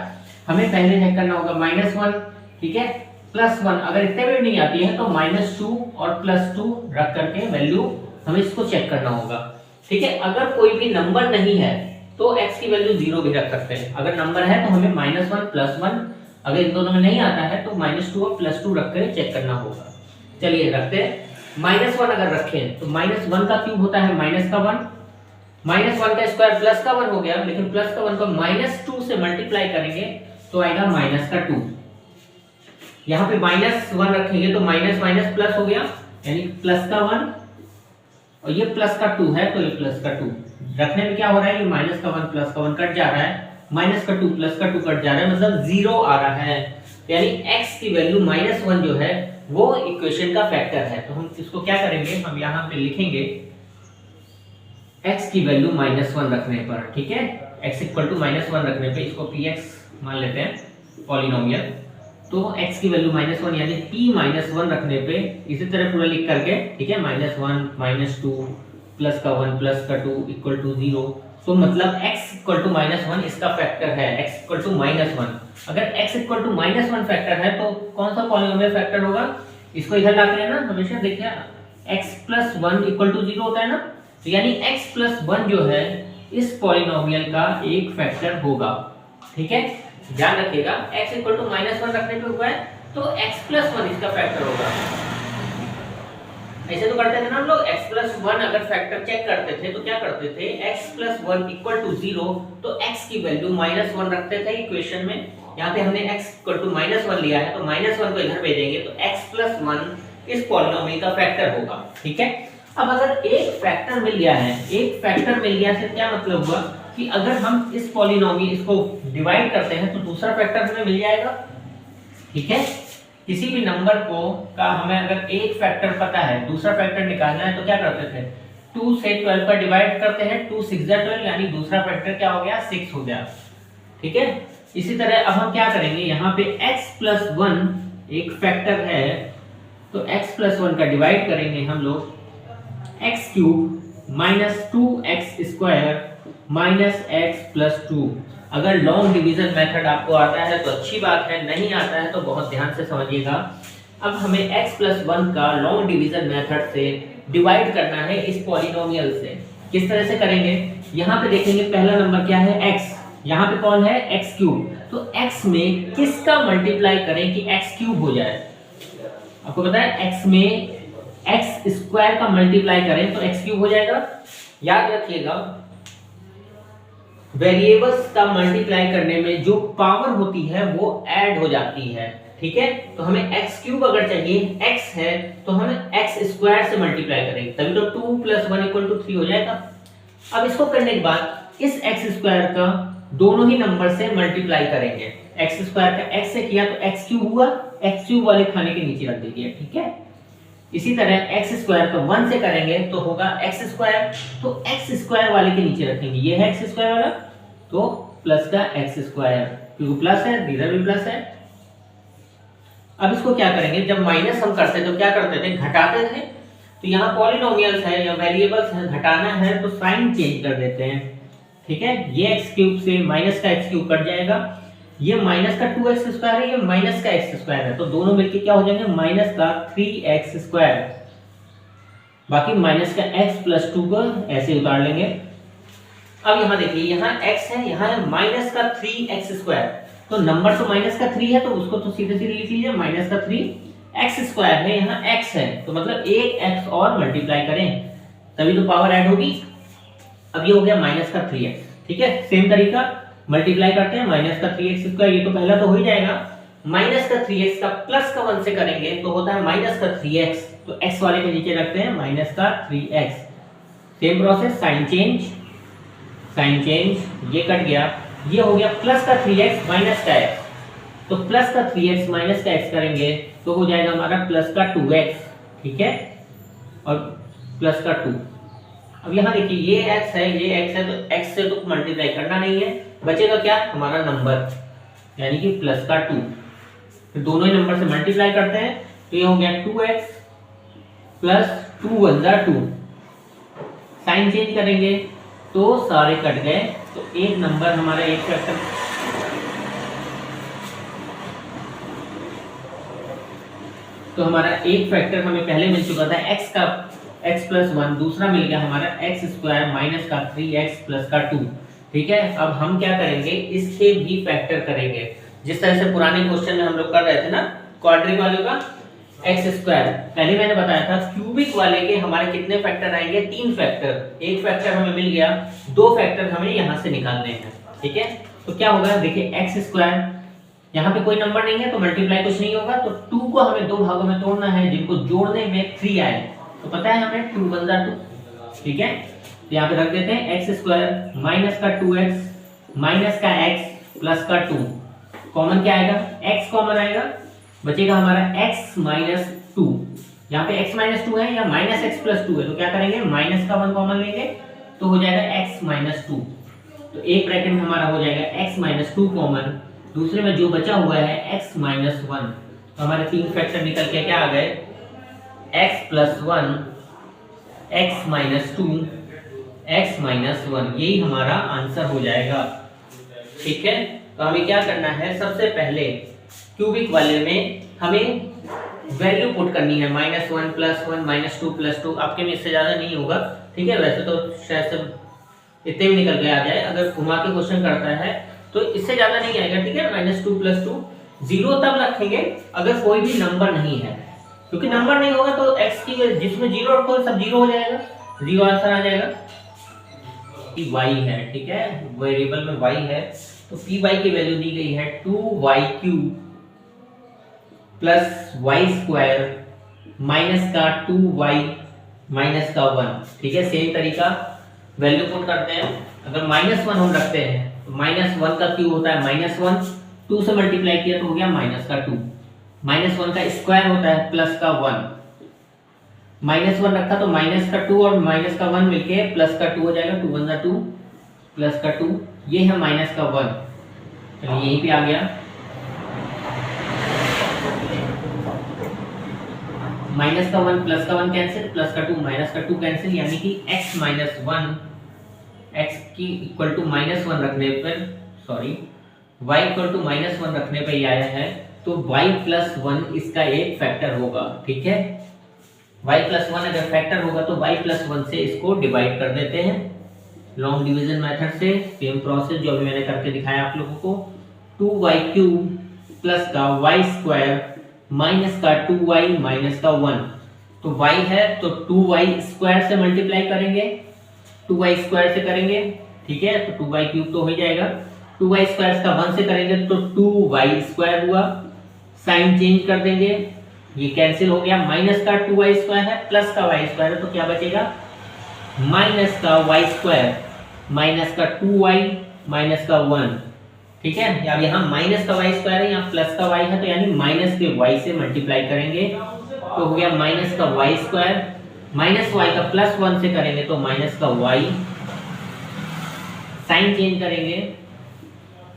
S1: हमें पहले चेक करना होगा -1, ठीक है, +1, अगर इतने भी नहीं आती है तो -2 और +2 रख करके वैल्यू हमें इसको चेक करना होगा। ठीक है, अगर कोई भी नंबर नहीं है तो x की वैल्यू 0 भी रख सकते हैं, अगर नंबर है तो हमें -1 +1, अगर इन दोनों में नहीं आता है तो -2 और +2 रख कर चेक करना होगा। चलिए रखते हैं, -1 अगर रखें तो -1 का क्यूब होता है -1, -1 का स्क्वायर प्लस का 1 हो गया, लेकिन प्लस का 1 को -2 से मल्टीप्लाई करेंगे तो आएगा -2। यहाँ पे -1 रखेंगे तो माइनस माइनस प्लस हो गया, यानी प्लस का 1, और ये प्लस का 2 है तो ये प्लस का 2 रखने में क्या हो रहा है, ये माइनस का 1 प्लस का 1 कट जा रहा है, माइनस का 2 प्लस का 2 कट जा रहा है, मतलब 0 आ रहा है, यानी x की वैल्यू -1 जो है वो इक्वेशन का फैक्टर है। तो हम इसको क्या करेंगे, हम यहाँ पे लिखेंगे x की वैल्यू -1 रखने पर, ठीक है, x इक्वल टू -1 रखने पे इसको px मान लेते हैं पॉलिनोमियल, तो x की वैल्यू -1 यानी p-1 रखने पे इसी तरह पूरा लिख करके, ठीक है, -1 -2 प्लस का 1 प्लस का 2 इक्वल टू 0, तो मतलब x इक्वल टू -1 इसका फैक्टर है, x इक्वल टू -1। अगर x इक्वल टू -1 फैक्टर है तो कौन सा पॉलिनोमियल फैक्टर होगा, इसको इधर ला के लेना, हमेशा देखिए x प्लस 1 इक्वल टू 0 होता है ना, तो यानी x प्लस 1 जो है इस पॉलिनोमियल का एक फैक्टर होगा। ठीक है, ध्यान रखिएगा, x इक्वल टू -1 रखने पे हुआ है तो x प्लस 1 इसका फैक्टर होगा। ऐसे तो करते थे ना हम लोग, x प्लस 1 अगर फैक्टर चेक करते थे तो क्या करते थे, x प्लस 1 इक्वल टू 0, तो x की वैल्यू -1 रखते थे इक्वेशन में। यहाँ पे हमने x इक्वल टू -1 लिया है तो -1 को इधर भेजेंगे तो x प्लस 1 इस पॉलिनोमियल का फैक्टर होगा। ठीक है, अब अगर एक फैक्टर मिल गया है, एक फैक्टर मिल गया से क्या मतलब हुआ कि अगर हम इस पॉलिनोमियल इसको डिवाइड करते हैं तो दूसरा फैक्टर हमें मिल जाएगा। ठीक है, किसी भी नंबर को का हमें अगर एक फैक्टर पता है, दूसरा फैक्टर निकालना है तो क्या करते थे, 2 से 12 पर डिवाइड करते हैं, 2 6 12, यानी दूसरा फैक्टर क्या हो गया, 6 हो गया। ठीक है, इसी तरह अब हम क्या करेंगे, यहाँ पे x प्लस 1 एक फैक्टर है तो x प्लस 1 का डिवाइड करेंगे हम लोग x cube minus 2x square minus x plus 2। अगर लॉन्ग डिवीजन मेथड आपको आता है तो अच्छी बात है, नहीं आता है तो बहुत ध्यान से समझिएगा। अब हमें x प्लस 1 का लॉन्ग डिवीजन मेथड से डिवाइड करना है इस पॉलिनोमियल से। किस तरह से करेंगे, यहाँ पे देखेंगे पहला नंबर क्या है, x, यहाँ पे कौन है, x क्यूब, तो x में किसका मल्टीप्लाई करें कि x क्यूब हो जाए। आपको पता है x में x स्क्वायर का मल्टीप्लाई करें तो x क्यूब हो जाएगा। याद रखिएगा, वेरिएबल्स का मल्टीप्लाई करने में जो पावर होती है वो ऐड हो जाती है। ठीक है, तो हमें x क्यूब अगर चाहिए, x है तो हमें x स्क्वायर से मल्टीप्लाई करेंगे, तभी तो 2 प्लस 1 इक्वल टू 3 हो जाएगा। अब इसको करने के बाद इस x स्क्वायर का दोनों ही नंबर से मल्टीप्लाई करेंगे, x स्क्वायर का x से किया तो x क्यूब हुआ, एक्स क्यूब वाले खाने के नीचे रख दीजिए, ठीक है। इसी तरह एक्स स्क्वायर को 1 से करेंगे तो होगा एक्स स्क्वायर, तो एक्स स्क्वायर वाले के नीचे रखेंगे, ये है एक्स स्क्वायर वाला, तो प्लस का एक्स स्क्वायर, क्योंकि प्लस है, इधर भी प्लस है। अब इसको क्या करेंगे, जब माइनस हम करते थे तो क्या करते थे, घटाते थे। तो यहाँ पॉलिनोमियल्स है या वेरिएबल्स है, घटाना है तो साइन चेंज कर देते हैं, ठीक है। ये एक्स क्यूब से माइनस का एक्स क्यूब कट जाएगा, ये माइनस का 2x स्क्वायर है, ये माइनस का x स्क्वायर है, तो दोनों मिलके क्या हो जाएंगे, माइनस का 3x स्क्वायर। बाकी माइनस का x प्लस 2 को ऐसे उतार लेंगे। अब यहाँ देखिए, यहाँ x है, यहाँ है माइनस का 3x स्क्वायर, तो नंबर तो माइनस का 3 है, तो उसको तो सीधे सीधे लिख लीजिए, माइनस का 3x स्क्वायर है, यहाँ x है, तो मतलब एक x और मल्टीप्लाई करें तभी तो पावर ऐड होगी। अब ये हो गया माइनस का 3x, ठीक है। सेम तरीका मल्टीप्लाई करते हैं, माइनस का 3x स्क्वायर, ये तो पहला तो हो ही जाएगा। माइनस का 3x का प्लस का 1 से करेंगे तो होता है माइनस का 3x, तो x वाले के नीचे रखते हैं माइनस का 3x। Same process, sign change, sign change, ये कट गया, ये हो गया प्लस का 3x माइनस का x, तो प्लस का 3x माइनस का x करेंगे तो हो जाएगा हमारा प्लस का 2x, ठीक है, और प्लस का 2। अब यहाँ देखिए, ये x है, ये x है, तो x से तो मल्टीप्लाई करना नहीं है, बचेगा क्या, हमारा नंबर, यानी कि प्लस का 2। फिर दोनों ही नंबर से मल्टीप्लाई करते हैं तो ये हो गया 2x प्लस 2 1 जा 2। साइन चेंज करेंगे तो सारे कट गए, तो एक नंबर हमारा एक फैक्टर, तो हमारा एक फैक्टर हमें पहले मिल चुका था x का x प्लस 1, दूसरा मिल गया हमारा x स्क्वायर माइनस का 3x प्लस का 2, ठीक है। अब हम क्या करेंगे, इसके भी फैक्टर करेंगे, जिस तरह से पुराने क्वेश्चन में हम लोग कर रहे थे ना, क्वाड्रिक वाले का x स्क्वायर। पहले मैंने बताया था क्यूबिक वाले के हमारे कितने फैक्टर आएंगे, 3 फैक्टर। एक फैक्टर हमें मिल गया, 2 फैक्टर हमें यहाँ से निकालने हैं, ठीक है। तो क्या होगा, देखिए x स्क्वायर, यहाँ पे कोई नंबर नहीं है तो मल्टीप्लाई कुछ नहीं होगा, तो 2 को हमें 2 भागों में तोड़ना है, जिनको जोड़ने में 3 आए, तो पता है हमें 2 1 जा 2, ठीक है। तो यहाँ पे रख देते हैं एक्स स्क्वायर माइनस का 2x माइनस का x प्लस का 2, कॉमन क्या आएगा, x कॉमन आएगा, बचेगा हमारा x माइनस 2। यहाँ पे x माइनस 2 है या माइनस x प्लस 2 है, तो क्या करेंगे, माइनस का 1 कॉमन लेंगे तो हो जाएगा x माइनस 2। तो एक ब्रैकेट में हमारा हो जाएगा x माइनस 2 कॉमन, दूसरे में जो बचा हुआ है x माइनस 1, तो हमारे 3 फैक्टर निकल के क्या आ गए, x plus 1, x minus 2, x minus 1, यही हमारा आंसर हो जाएगा, ठीक है। तो हमें क्या करना है, सबसे पहले क्यूबिक वाले में हमें वैल्यू पुट करनी है, -1 प्लस 1 -2 प्लस 2, आपके में इससे ज्यादा नहीं होगा, ठीक है। वैसे तो शायद सब इतने भी निकल के आ जाए, अगर घुमा के क्वेश्चन करता है तो इससे ज्यादा नहीं आएगा, ठीक है। -2 प्लस 2, 0 तब रखेंगे अगर कोई भी नंबर नहीं है, क्योंकि नंबर नहीं होगा तो x की जिसमें 0 रखो सब 0 हो जाएगा, 0 आंसर आ जाएगा। y है, ठीक है, वेरिएबल में y है, तो py की वैल्यू दी गई है 2y cube plus y square minus का 2y माइनस का 1, ठीक है। सेम तरीका वैल्यू पुट करते हैं, अगर -1 हम रखते हैं तो -1 का क्यूब होता है -1, 2 से मल्टीप्लाई किया तो हो गया -2, -1 का स्क्वायर होता है प्लस का 1, -1 रखा तो -2 और -1 मिलके प्लस का 2 हो जाएगा, 2 1 जा 2 प्लस का 2, ये है -1, चलिए यहीं पे आ गया, -1 प्लस का 1 कैंसिल, प्लस का 2 माइनस का 2 कैंसिल, यानी कि x माइनस 1, x की इक्वल टू -1 रखने पर, सॉरी y इक्वल टू -1 रखने पर ये आया है, तो y प्लस 1 इसका एक फैक्टर होगा, ठीक है। y प्लस 1 अगर फैक्टर होगा तो y प्लस 1 से इसको डिवाइड कर देते हैं लॉन्ग डिवीजन मेथड से, सेम प्रोसेस जो अभी मैंने करके दिखाया आप लोगों को। 2y क्यूब प्लस का y स्क्वायर माइनस का 2y माइनस का 1, तो y है तो 2y स्क्वायर से मल्टीप्लाई करेंगे, 2y स्क्वायर से करेंगे, ठीक है, तो 2y क्यूब तो हो ही जाएगा, 2y स्क्वायर का 1 से करेंगे तो 2y स्क्वायर हुआ, साइन चेंज कर देंगे, ये कैंसिल हो गया, माइनस का 2y स्क्वायर है प्लस का y स्क्वायर है, तो क्या बचेगा, माइनस का y स्क्वायर माइनस का 2y माइनस का 1, ठीक है। अब यहाँ माइनस का वाई स्क्वायर है, यहाँ प्लस का वाई है, तो यानी माइनस के वाई से मल्टीप्लाई करेंगे तो हो गया माइनस का वाई स्क्वायर, माइनस वाई का प्लस 1 से करेंगे तो माइनस का वाई, साइन चेंज करेंगे,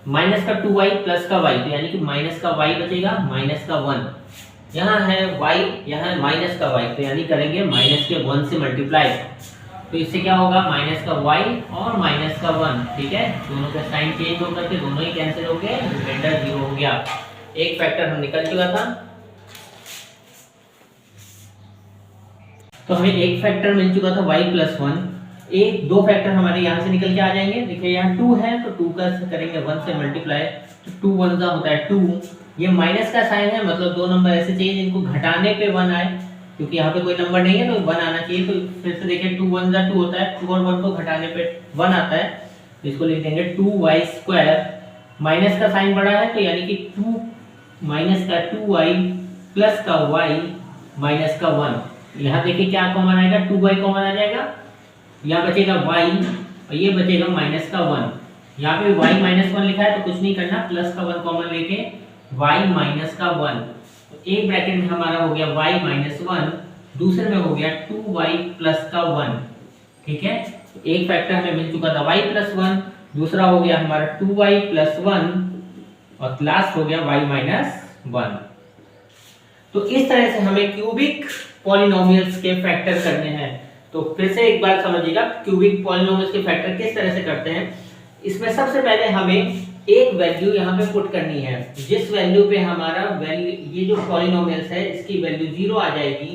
S1: माइनस का 2y प्लस का y, तो यानी कि माइनस का y बचेगा, माइनस का 1, यहाँ है y, यहाँ है माइनस का y, तो यानी करेंगे माइनस के 1 से मल्टीप्लाई, तो इससे क्या होगा माइनस का y और माइनस का 1, ठीक है। दोनों का साइन चेंज होकर के दोनों ही कैंसिल हो गए, रिमाइंडर 0 हो गया। एक फैक्टर हम निकल चुका था, तो हमें एक फैक्टर मिल चुका था y प्लस 1, एक दो फैक्टर हमारे यहाँ से निकल के आ जाएंगे। देखिए यहाँ 2 है तो 2 का करेंगे 1 से मल्टीप्लाई, तो 2 1 जा होता है 2, ये माइनस का साइन है मतलब दो नंबर ऐसे चाहिए जिनको घटाने पे 1 आए, क्योंकि यहाँ पे कोई नंबर नहीं है तो 1 आना चाहिए। तो फिर से देखिए 2 1 जा 2 होता है, 2 और 1 को घटाने पे 1 आता है, तो इसको लिख देंगे 2y स्क्वायर, माइनस का साइन बड़ा है तो यानी कि 2 माइनस का 2y प्लस का y माइनस का 1, यहाँ देखिए क्या कॉमन आएगा, 2y कॉमन आ जाएगा, यहाँ बचेगा y और ये बचेगा माइनस का 1, यहाँ पे y माइनस 1 लिखा है तो कुछ नहीं करना, प्लस का 1 कॉमन लेके y माइनस का 1, तो एक ब्रैकेट में हमारा हो गया y माइनस 1, दूसरे में हो गया 2y प्लस का 1, ठीक है। तो एक फैक्टर हमें मिल चुका था y प्लस 1, दूसरा हो गया हमारा 2y प्लस 1 और लास्ट हो गया y माइनस 1। तो इस तरह से हमें क्यूबिक पॉलिनोमियल्स के फैक्टर करने हैं। तो फिर से एक बार समझिएगा क्यूबिक पॉलिनोमियल्स के फैक्टर किस तरह से करते हैं। इसमें सबसे पहले हमें एक वैल्यू यहाँ पे पुट करनी है, जिस वैल्यू पे हमारा वैल्यू ये जो पॉलिनोमियल्स है इसकी वैल्यू 0 आ जाएगी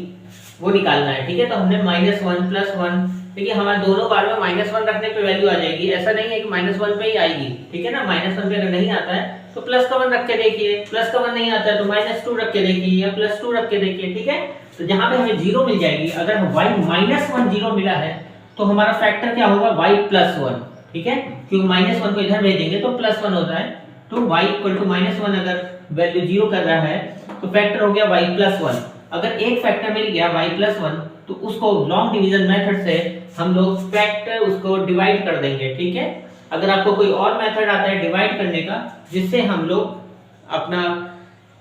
S1: वो निकालना है, ठीक है। तो हमने -1 प्लस 1, देखिए हमारे दोनों बार में -1 रखने पे वैल्यू आ जाएगी, ऐसा नहीं है कि -1 पे ही आएगी, ठीक है ना। -1 पे अगर नहीं आता है तो प्लस का 1 रख के देखिए, प्लस का 1 नहीं आता है तो -2 रख के देखिए या +2 रख के देखिए, ठीक है। तो जहां पे हमें 0 मिल जाएगी, अगर y -1 0 मिला है तो हमारा फैक्टर क्या होगा y प्लस 1, ठीक है, क्योंकि -1 को इधर भेज देंगे तो +1 होता है, तो y इक्वल टू -1 अगर वैल्यू 0 कर रहा है तो फैक्टर हो गया y प्लस 1। अगर एक फैक्टर मिल गया y प्लस 1 तो उसको लॉन्ग डिवीजन मेथड से हम लोग फैक्टर उसको डिवाइड कर देंगे, ठीक है। अगर आपको कोई और मेथड आता है डिवाइड करने का जिससे हम लोग अपना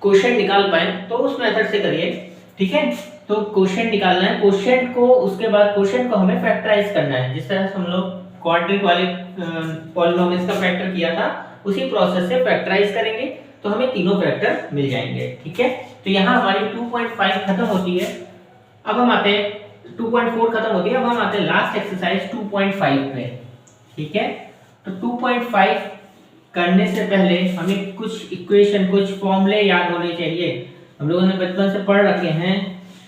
S1: क्वोशिएंट निकाल पाए तो उस मेथड से करिए, ठीक है। तो क्वोशिएंट निकालना है, क्वोशिएंट को उसके बाद क्वोशिएंट को हमें फैक्टराइज करना है, जिस तरह से हम लोग क्वाड्रिक वाले पॉलिनोमियल्स का फैक्टर किया था उसी प्रोसेस से फैक्टराइज करेंगे तो हमें तीनों फैक्टर मिल जाएंगे, ठीक है। तो यहाँ हमारी 2.5 खत्म होती है, अब हम आते हैं 2.4 खत्म होती है, अब हम आते हैं लास्ट एक्सरसाइज 2.5 पे, ठीक है। तो 2.5 करने से पहले हमें कुछ इक्वेशन कुछ फॉर्मूले याद होने चाहिए, हम लोगों ने बचपन से पढ़ रखे हैं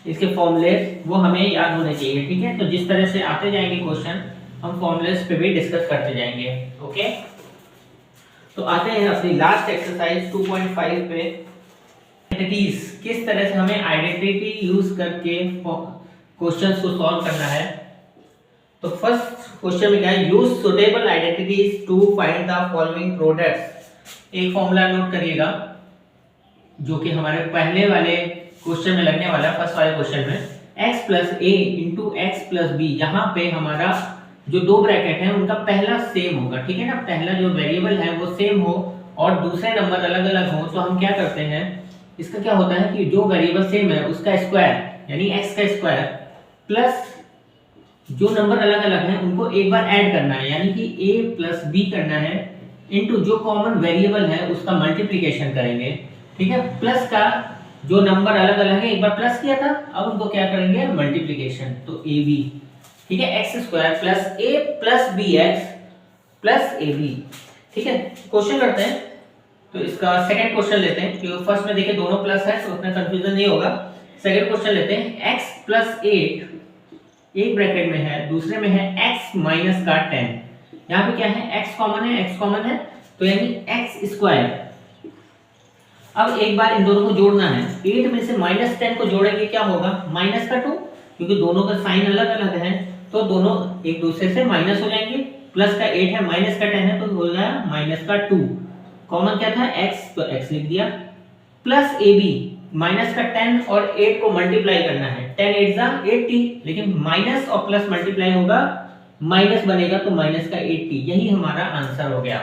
S1: इसके फॉर्मूले, वो हमें याद होने चाहिए, ठीक है। तो जिस तरह से आते जाएंगे क्वेश्चन हम फॉर्मूलेस पे भी डिस्कस करते जाएंगे, ओके। तो आते हैं अपनी लास्ट एक्सरसाइज 2.5 पे, आइडेंटिटीज, किस तरह से हमें आइडेंटिटी यूज करके क्वेश्चंस को सॉल्व करना है। तो फर्स्ट क्वेश्चन में क्या है, use suitable identities to find the following products. एक फॉर्मूला नोट करिएगा जो कि हमारे पहले वाले क्वेश्चन में लगने वाला है, फर्स्ट वाले क्वेश्चन में, x प्लस ए इंटू एक्स प्लस बी, यहाँ पे हमारा जो दो ब्रैकेट है उनका पहला सेम होगा, ठीक है ना, पहला जो वेरिएबल है वो सेम हो और दूसरे नंबर अलग अलग हो तो हम क्या करते हैं, इसका क्या होता है कि जो वेरिएबल सेम है उसका स्क्वायर यानी x का स्क्वायर प्लस जो नंबर अलग अलग हैं उनको एक बार ऐड करना है, यानी कि a प्लस बी करना है, इनटू जो कॉमन वेरिएबल है उसका मल्टीप्लिकेशन करेंगे, ठीक है। प्लस का जो नंबर अलग अलग है एक बार प्लस किया था, अब उनको क्या करेंगे मल्टीप्लिकेशन, तो ab, ठीक है, x square plus a plus b x plus a b, ठीक है। क्वेश्चन करते हैं, तो इसका सेकंड क्वेश्चन लेते हैं, क्योंकि फर्स्ट में देखिए दोनों प्लस है तो उतना कंफ्यूजन नहीं होगा। सेकंड क्वेश्चन लेते हैं, x प्लस 8 एक ब्रैकेट में है, दूसरे में है x माइनस का 10, यहाँ पे क्या है x कॉमन है तो यानी x स्क्वायर। अब एक बार इन दोनों को जोड़ना है, 8 में से -10 को जोड़ेंगे क्या होगा माइनस का 2, क्योंकि दोनों का साइन अलग अलग है तो दोनों एक दूसरे से माइनस हो जाएंगे, प्लस का 8 है माइनस का 10 है तो हो जाएगा माइनस का 2, कॉमन क्या था x तो x लिख दिया, प्लस ab माइनस का 10 और 8 को मल्टीप्लाई करना है, 10 8 जा 80, लेकिन माइनस और प्लस मल्टीप्लाई होगा माइनस बनेगा तो माइनस का 80, यही हमारा आंसर हो गया,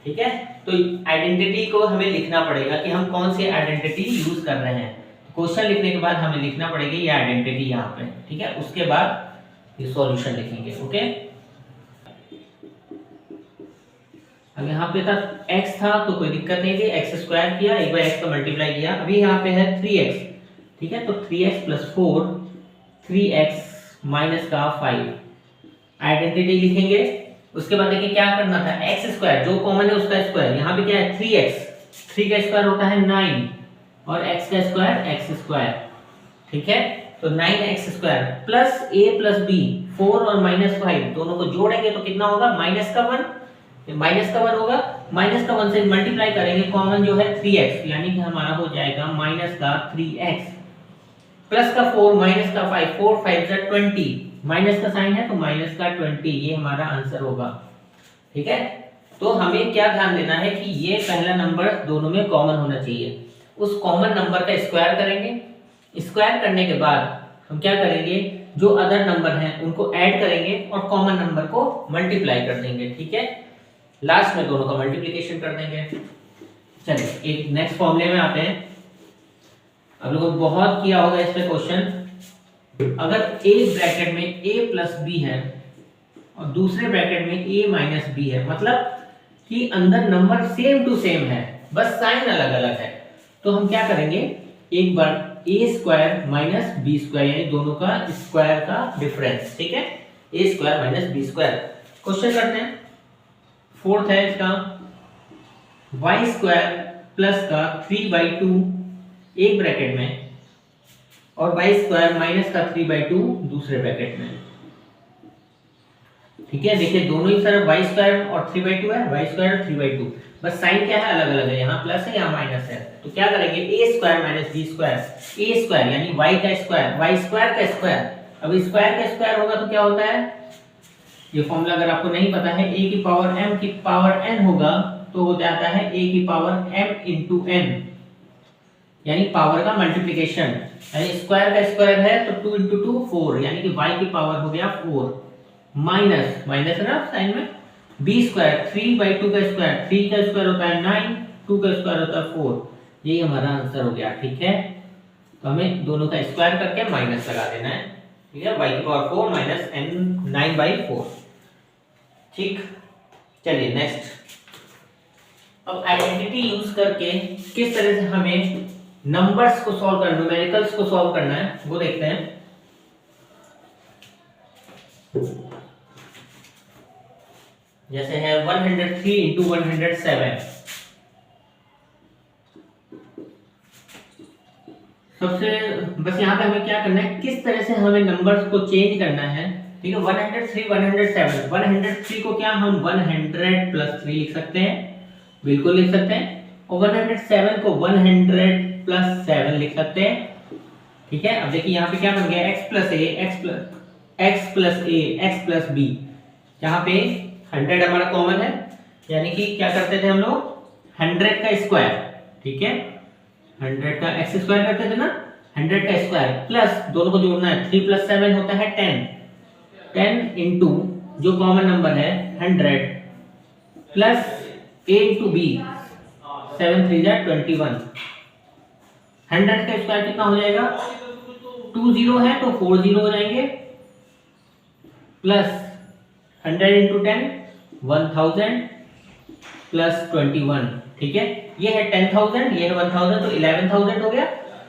S1: ठीक है, तो आइडेंटिटी को हमें लिखना पड़ेगा कि हम कौन सी आइडेंटिटी यूज कर रहे हैं। क्वेश्चन लिखने के बाद हमें लिखना पड़ेगी ये आइडेंटिटी यहाँ पे, ठीक है, उसके बाद ये सॉल्यूशन लिखेंगे। ओके, अब यहाँ पे था x था तो कोई दिक्कत नहीं थी, x स्क्वायर किया, एक बार x का मल्टीप्लाई किया। अभी यहाँ पे है 3x, ठीक है, तो 3x + 4 3x माइनस का 5 आइडेंटिटी लिखेंगे। उसके बाद देखिए क्या करना था, x स्क्वायर जो कॉमन है उसका स्क्वायर, यहाँ पे क्या है 3x, 3 का स्क्वायर होता है 9 और x का स्क्वायर x स्क्वायर, ठीक है, तो 9x square plus a plus b 4 और -5 दोनों को जोड़ेंगे तो कितना होगा, -1, -1 होगा, -1 से मल्टीप्लाई करेंगे, कॉमन जो है 3x, यानी कि हमारा हो जाएगा -3x प्लस का 4 माइनस का 5, 4 5 जा 20, माइनस का साइन है तो -20, ये हमारा आंसर होगा। ठीक है, तो हमें क्या ध्यान देना है कि ये पहला नंबर दोनों में कॉमन होना चाहिए। उस कॉमन नंबर का स्क्वायर करेंगे, स्क्वायर करने के बाद हम क्या करेंगे, जो अदर नंबर हैं उनको ऐड करेंगे और कॉमन नंबर को मल्टीप्लाई कर देंगे। ठीक है, लास्ट में दोनों का मल्टीप्लिकेशन कर देंगे। चलिए एक नेक्स्ट फॉर्मूले में आते हैं। आप लोगों ने बहुत किया होगा इस पे क्वेश्चन। अगर एक ब्रैकेट में a प्लस बी है और दूसरे ब्रैकेट में a माइनस बी है, मतलब कि अंदर नंबर सेम टू सेम है, बस साइन अलग अलग है, तो हम क्या करेंगे, एक बार a square minus b square यानी दोनों का स्क्वायर का डिफरेंस, ठीक है, a square minus b square. Question करते हैं, फोर्थ है इसका y स्क्वायर प्लस का 3/2 एक ब्रैकेट में और y स्क्वायर माइनस का 3/2 दूसरे ब्रैकेट में। ठीक है, देखिए दोनों ही तरफ y स्क्वायर और 3/2 है, y स्क्वायर और 3/2, बस साइन क्या है, अलग अलग है, यहाँ प्लस है यहाँ माइनस है, तो क्या करेंगे, a square minus b square, a square यानी y का स्क्वायर, y स्क्वायर का स्क्वायर, अब स्क्वायर का स्क्वायर होगा तो क्या होता है, ये फॉर्मूला अगर आपको नहीं पता है, a की पावर m की पावर n होगा तो हो जाता है a की पावर m into n, यानी पावर का मल्टीप्लिकेशन, यानी स्क्वायर का स्क्वायर है तो 2 into 2 4, यानी कि y की पावर हो गया 4 माइनस माइनस ना साइन में b स्क्वायर 3/2 का स्क्वायर, 3 का स्क्वायर होता है 9, 2 का स्क्वायर होता है 4, यही हमारा आंसर हो गया। ठीक है, तो हमें दोनों का स्क्वायर करके माइनस लगा देना है। ठीक है, y की पावर 4 माइनस n 9/4। ठीक, चलिए नेक्स्ट, अब आइडेंटिटी यूज करके किस तरह से हमें नंबर्स को सॉल्व करना, न्यूमेरिकल्स को सॉल्व करना है वो देखते हैं। जैसे है 103 into 107, सबसे बस यहाँ पे हमें क्या करना है, किस तरह से हमें नंबर्स को चेंज करना है। ठीक है, 103 107, 103 को क्या हम 100 + 3 लिख सकते हैं, बिल्कुल लिख सकते हैं, और 107 को 100 + 7 लिख सकते हैं। ठीक है, अब देखिए यहाँ पे क्या बन गया, x + a x + b, यहाँ पे 100 हमारा कॉमन है, यानी कि क्या करते थे हम लोग 100 का स्क्वायर, ठीक है, 100 का x स्क्वायर करते थे ना, 100 का स्क्वायर प्लस दोनों को जोड़ना है, 3 + 7 होता है 10 into जो कॉमन नंबर है 100 प्लस a into b 7 3 जा 21, 100 का स्क्वायर कितना हो जाएगा, 2 0 है तो 4 0 हो जाएंगे, प्लस 100 into 10 1000 प्लस 21। ठीक है, ये है 10,000, ये है 1000, तो 11,000 हो गया,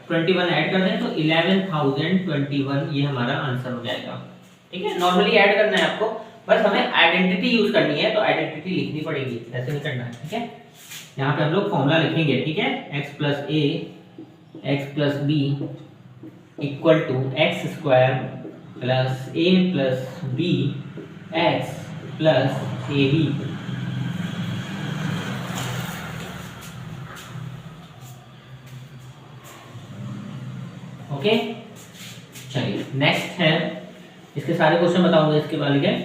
S1: 21 ऐड कर दें तो 11,021, ये हमारा आंसर हो जाएगा। ठीक है, नॉर्मली ऐड करना है आपको, बस हमें आइडेंटिटी यूज करनी है तो आइडेंटिटी लिखनी पड़ेगी, ऐसे नहीं करना है। ठीक है, यहाँ पे हम लोग फॉर्मूला लिखेंगे। ठीक है, x + a x + b = x square plus a + b x + ab। Okay, चलिए नेक्स्ट है, इसके सारे क्वेश्चन बताऊंगा इसके बाद के।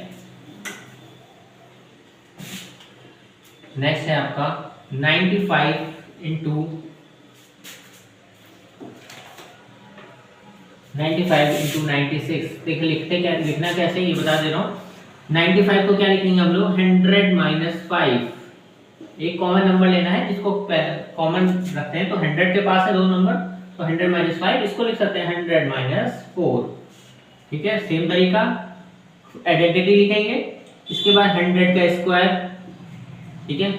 S1: नेक्स्ट है आपका 95 into 96। देखिए लिखते क्या, लिखना कैसे ये बता दे रहा हूँ। 95 को क्या लिखेंगे हम लोग, 100 - 5 एक कॉमन नंबर लेना है जिसको कॉमन रखते हैं, तो 100 के पास है दो नंबर, तो 100 माइनस 5 इसको लिख सकते हैं 100 माइनस 4। ठीक है, सेम तरीका आइडेंटिटी लिखेंगे, इसके बाद 100 का स्क्वायर। ठीक है,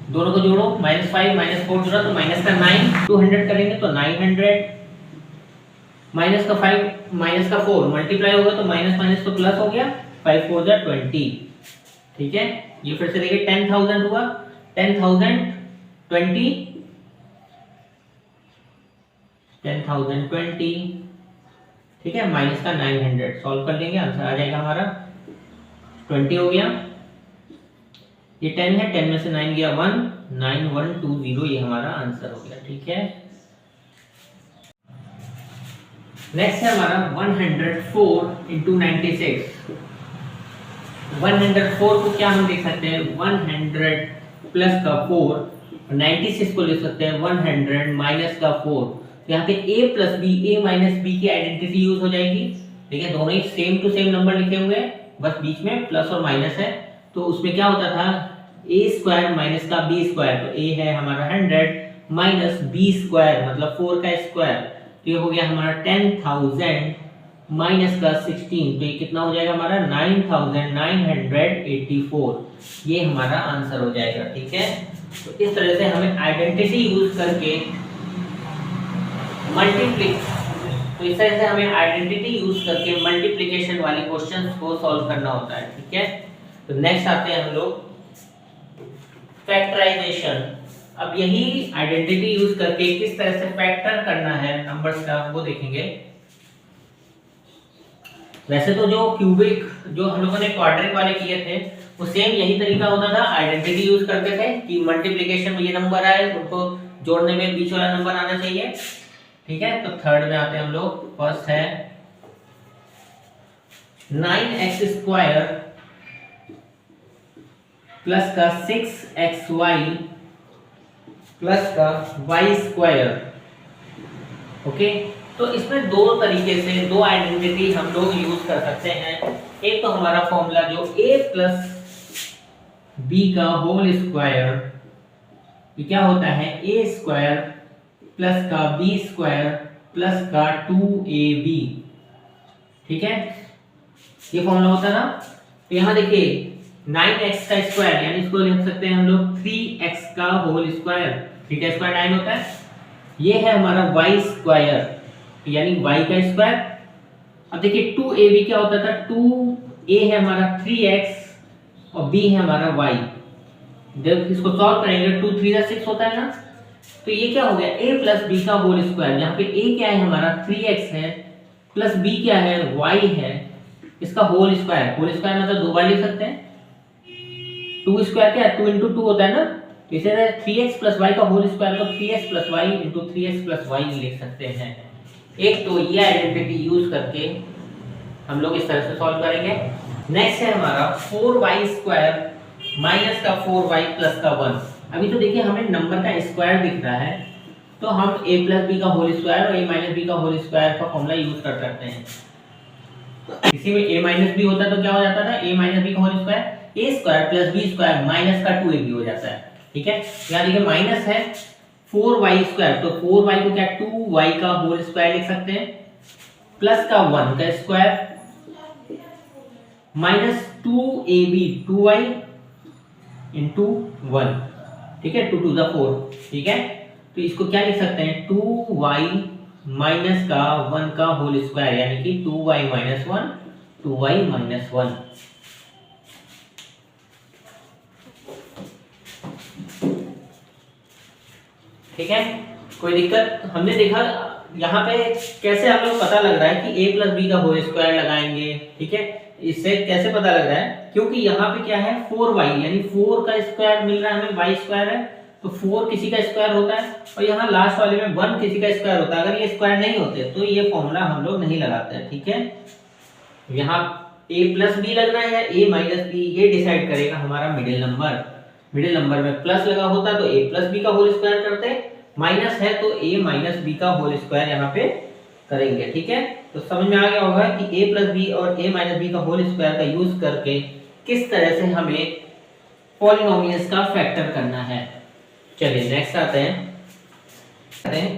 S1: दोनों को जोड़ो, -5 -4 जोड़ा तो माइनस का 9, 200 करेंगे तो 900, माइनस का 5 माइनस का 4 मल्टीप्लाई होगा तो माइनस माइनस तो प्लस हो गया, 5 4 जा 20। ठीक है, ये फिर से देखिए 10,000 हुआ, 10,000 20, 10,020। ठीक है, माइनस का 900 सॉल्व कर लेंगे, आंसर आ जाएगा हमारा 20 हो गया। ये 10 है, 10 में से 9 गया 1, 9120 ये हमारा आंसर हो गया। ठीक है, नेक्स्ट है हमारा 104 इंटू 96। 104 को क्या हम लिख सकते हैं, 100 प्लस का 4, 96 को लिख सकते हैं 100 माइनस का 4। तो यहाँ पे a plus b, a minus b की आइडेंटिटी यूज हो जाएगी। ठीक है, दोनों ही सेम टू सेम नंबर लिखे हुए हैं, बस बीच में प्लस और माइनस है। तो उसमें क्या होता था, a स्क्वायर माइनस का b स्क्वायर, तो a है हमारा 100 माइनस b स्क्वायर मतलब 4 का स्क्वायर, तो ये हो गया हमारा 10,000 माइनस का 16, तो ये कितना हो जाएगा हमारा 9,984, ये हमारा आंसर हो जाएगा। ठीक है, तो इस तरह से हमें आइडेंटिटी यूज करके मल्टीप्लिकेशन वाले क्वेश्चंस को सॉल्व करना होता है। ठीक है, तो नेक्स्ट आते हैं हम लोग फैक्टराइजेशन। अब यही आइडेंटिटी यूज करके किस तरह से फैक्टर करना है नंबर्स का वो देखेंगे। वैसे तो जो क्यूबिक जो हम लोगों ने क्वाड्रिक वाले किए थे वो सेम यही तरीका होता था, आइडेंटिटी यूज करते थे कि मल्टीप्लिकेशन में ये नंबर आए उनको जोड़ने में बीच वाला नंबर आना चाहिए। ठीक है, तो थर्ड में आते हैं हम लोग। फर्स्ट है 9x स्क्वायर प्लस का 6xy प्लस का y स्क्वायर। ओके, तो इसमें दो तरीके से दो आइडेंटिटी हम लोग यूज कर सकते हैं। एक तो हमारा फॉर्मूला जो a प्लस b का होल स्क्वायर, ये क्या होता है a स्क्वायर प्लस का b स्क्वायर प्लस का 2ab। ठीक है, ये फॉर्मूला होता है ना। तो यहाँ देखिए 9x का स्क्वायर यानी इसको लिख सकते हैं हम लोग 3x का होल स्क्वायर, 3 का स्क्वायर 9 होता है। ये है हमारा y स्क्वायर यानी y का स्क्वायर। अब देखिए 2ab क्या होता था, 2a है हमारा 3x और b है हमारा y। जब इसको सॉल्व करेंगे 2 3 जा 6 होता है ना, तो ये क्या हो गया a प्लस b का होल स्क्वायर। यहाँ पे a क्या है हमारा 3x है प्लस b क्या है y है, इसका होल स्क्वायर। होल स्क्वायर मतलब दो बार लिख सकते हैं, 2 स्क्वायर क्या है 2 into 2 होता है ना, इसे 3x प्लस y का होल स्क्वायर तो 3x plus y into 3x plus y लिख सकते हैं। एक तो ये आइडेंटिटी यूज करके हम लोग इस तरह से सॉल्व करेंगे। नेक्स्ट है हमारा 4y स्क्वायर माइनस का 4y प्लस का 1। अभी तो देखिए हमें नंबर का स्क्वायर दिख रहा है, तो हम a प्लस बी का होल स्क्वायर और a माइनस बी का होल स्क्वायर का फॉर्मूला यूज कर सकते हैं। इसी में a माइनस बी होता तो क्या हो जाता था, a माइनस बी का whole square a square plus b square minus का 2ab हो जाता है। ठीक है, यहाँ देखिए माइनस है 4y स्क्वायर, तो 4y को क्या 2y का होल स्क्वायर लिख सकते हैं प्लस का 1 का square minus 2ab 2y into 1। ठीक है, 2 2 द 4। ठीक है, तो इसको क्या लिख सकते हैं 2y माइनस का 1 का होल स्क्वायर यानी कि 2y माइनस 1 2y माइनस 1। ठीक है, कोई दिक्कत। हमने देखा यहाँ पे कैसे हम लोग पता लग रहा है कि a प्लस बी का होल स्क्वायर लगाएंगे। ठीक है, इससे कैसे पता लग रहा है, क्योंकि यहाँ पे क्या है 4y यानी 4 का स्क्वायर मिल रहा है हमें, y स्क्वायर है तो 4 किसी का स्क्वायर होता है और यहाँ लास्ट वाले में 1 किसी का स्क्वायर होता है। अगर ये स्क्वायर नहीं होते तो ये फॉर्मूला हम लोग नहीं लगाते हैं। ठीक है, यहाँ a प्लस बी लगना है या a माइनस बी, ये डिसाइड करेगा हमारा मिडिल नंबर। मिडिल नंबर में प्लस लगा होता तो a प्लस बी का होल स्क्वायर करते, माइनस है तो a माइनस बी का होल स्क्वायर यहाँ पे करेंगे। ठीक है, तो समझ में आ गया होगा कि a प्लस बी और a माइनस बी का होल स्क्वायर का यूज करके किस तरह से हमें पॉलिनोमियल्स का फैक्टर करना है। चलिए नेक्स्ट आते हैं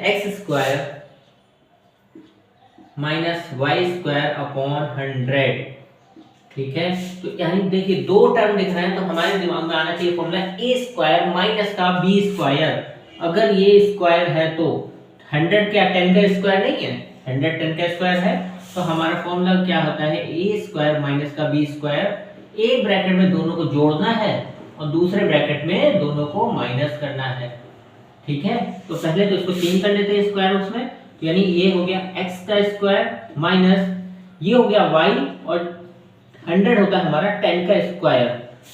S1: x square minus y square upon 100। ठीक है, तो यानी देखिए दो टर्म दिख रहे हैं तो हमारे दिमाग में आना चाहिए फॉर्मूला ए स्क्वायर माइनस का बी स्क्वायर। अगर ये स्क्वायर है तो 100 क्या 10 का स्क्वायर नहीं है, 100 10 का स्क्वायर है, तो हमारा फॉर्मूला क्या होता है ए स्क्वायर माइनस का बी स्क्वायर। एक ब्रैकेट में दोनों को जोड़ना है और दूसरे ब्रैकेट में दोनों को माइनस करना है। ठीक है, तो पहले तो इसको चेंज कर लेते हैं स्क्वायर उसमें, तो यानी ये हो गया x का स्क्वायर माइनस ये हो गया y और 100 होता है हमारा 10 का स्क्वायर,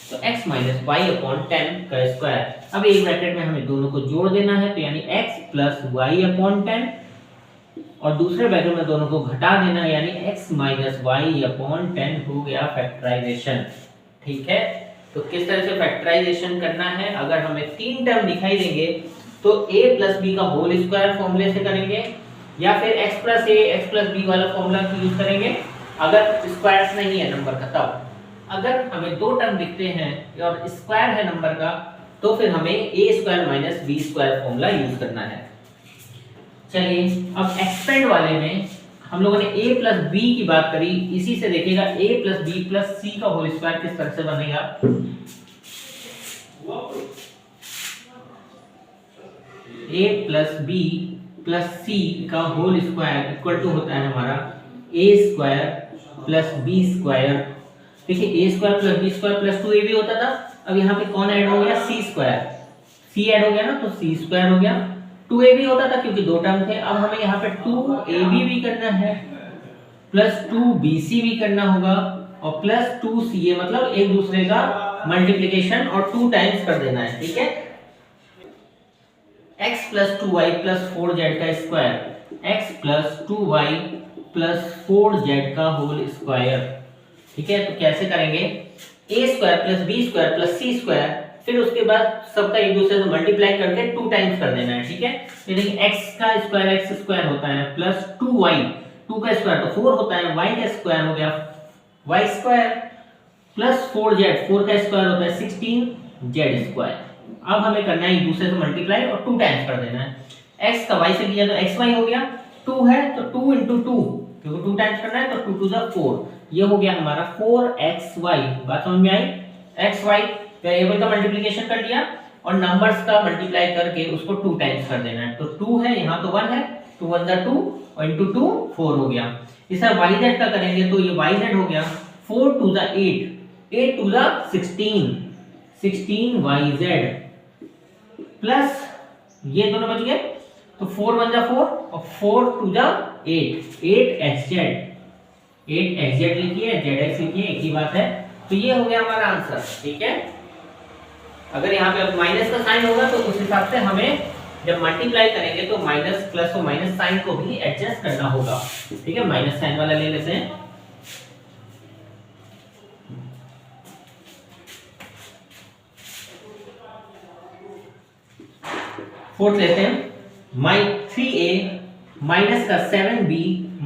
S1: तो x माइनस वाई अपॉन 10 का स्क्वायर। अब एक ब्रैकेट में हमें दोनों को जोड़ देना है, तो यानी x प्लस वाई अपॉन 10 और दूसरे ब्रैकेट में दोनों को घटा देना है, यानी x माइनस वाई अपॉन 10 हो गया फैक्टराइजेशन। ठीक है, तो किस तरह से फैक्टराइजेशन करना है, अगर हमें तीन टर्म दिखाई देंगे तो a प्लस बी का होल स्क्वायर फॉर्मूले से करेंगे या फिर x प्लस ए एक्स प्लस बी वाला फॉर्मूला यूज करेंगे अगर स्क्वायर्स नहीं है नंबर का। तब अगर हमें दो टर्म दिखते हैं और स्क्वायर है नंबर का तो फिर हमें a square minus b square formula use करना है। चलिए अब एक्सपेंड वाले में हम लोगों ने a प्लस बी की बात करी, इसी से देखिएगा a plus b plus c का होल स्क्वायर किस तरह से बनेगा। a plus b plus c का होल स्क्वायर इक्वल टू होता है हमारा a square plus b square. देखिए a square plus b square plus 2ab होता था, अब यहाँ पे कौन ऐड हो गया c स्क्वायर, c ऐड हो गया ना तो c स्क्वायर हो गया। 2ab होता था क्योंकि दो टर्म थे, अब हमें यहाँ पे 2ab भी करना है प्लस 2bc भी करना होगा और प्लस 2ca, मतलब एक दूसरे का मल्टीप्लिकेशन और 2 टाइम्स कर देना है। ठीक है, x plus 2y plus 4z का square, x plus 2y plus 4z का होल स्क्वायर। ठीक है, तो कैसे करेंगे, a square plus b square plus c square, फिर उसके बाद सबका एक दूसरे से मल्टीप्लाई करके 2 टाइम्स कर देना है। ठीक है, तो देखिए x का स्क्वायर x स्क्वायर होता है प्लस 2y, 2 का स्क्वायर तो 4 होता है, y का स्क्वायर हो गया y स्क्वायर प्लस 4z, 4 का स्क्वायर होता है 16z स्क्वायर। अब हमें करना है एक दूसरे से मल्टीप्लाई और 2 टाइम्स कर देना है। x का y से किया तो xy हो गया, 2 है तो 2 into 2 क्योंकि 2 टाइम्स करना है तो 2 to the 4, ये हो गया हमारा 4xy। बात समझ में आई, xy वेरिएबल का मल्टीप्लिकेशन कर लिया और नंबर्स का मल्टीप्लाई करके उसको 2 टाइम्स कर देना है, तो 2 है यहाँ तो 1 है, 2 1 2 और into 2 4 हो गया। इस तरह yz का करेंगे तो ये yz हो गया 4 to the 8, 8 to the 16, 16yz plus ये दोनों बच गए तो 4 1 4 और 4 to the 8, 8xz, 8xz लिखिए zx लिखिए, एक ही बात है। तो ये हो गया हमारा आंसर। ठीक है, अगर यहाँ पे माइनस का साइन होगा तो उस हिसाब से हमें जब मल्टीप्लाई करेंगे तो माइनस प्लस और माइनस साइन को भी एडजस्ट करना होगा। ठीक है, माइनस साइन वाला ले लेते हैं। फोर्थ लेते हैं, 3a माइनस का 7b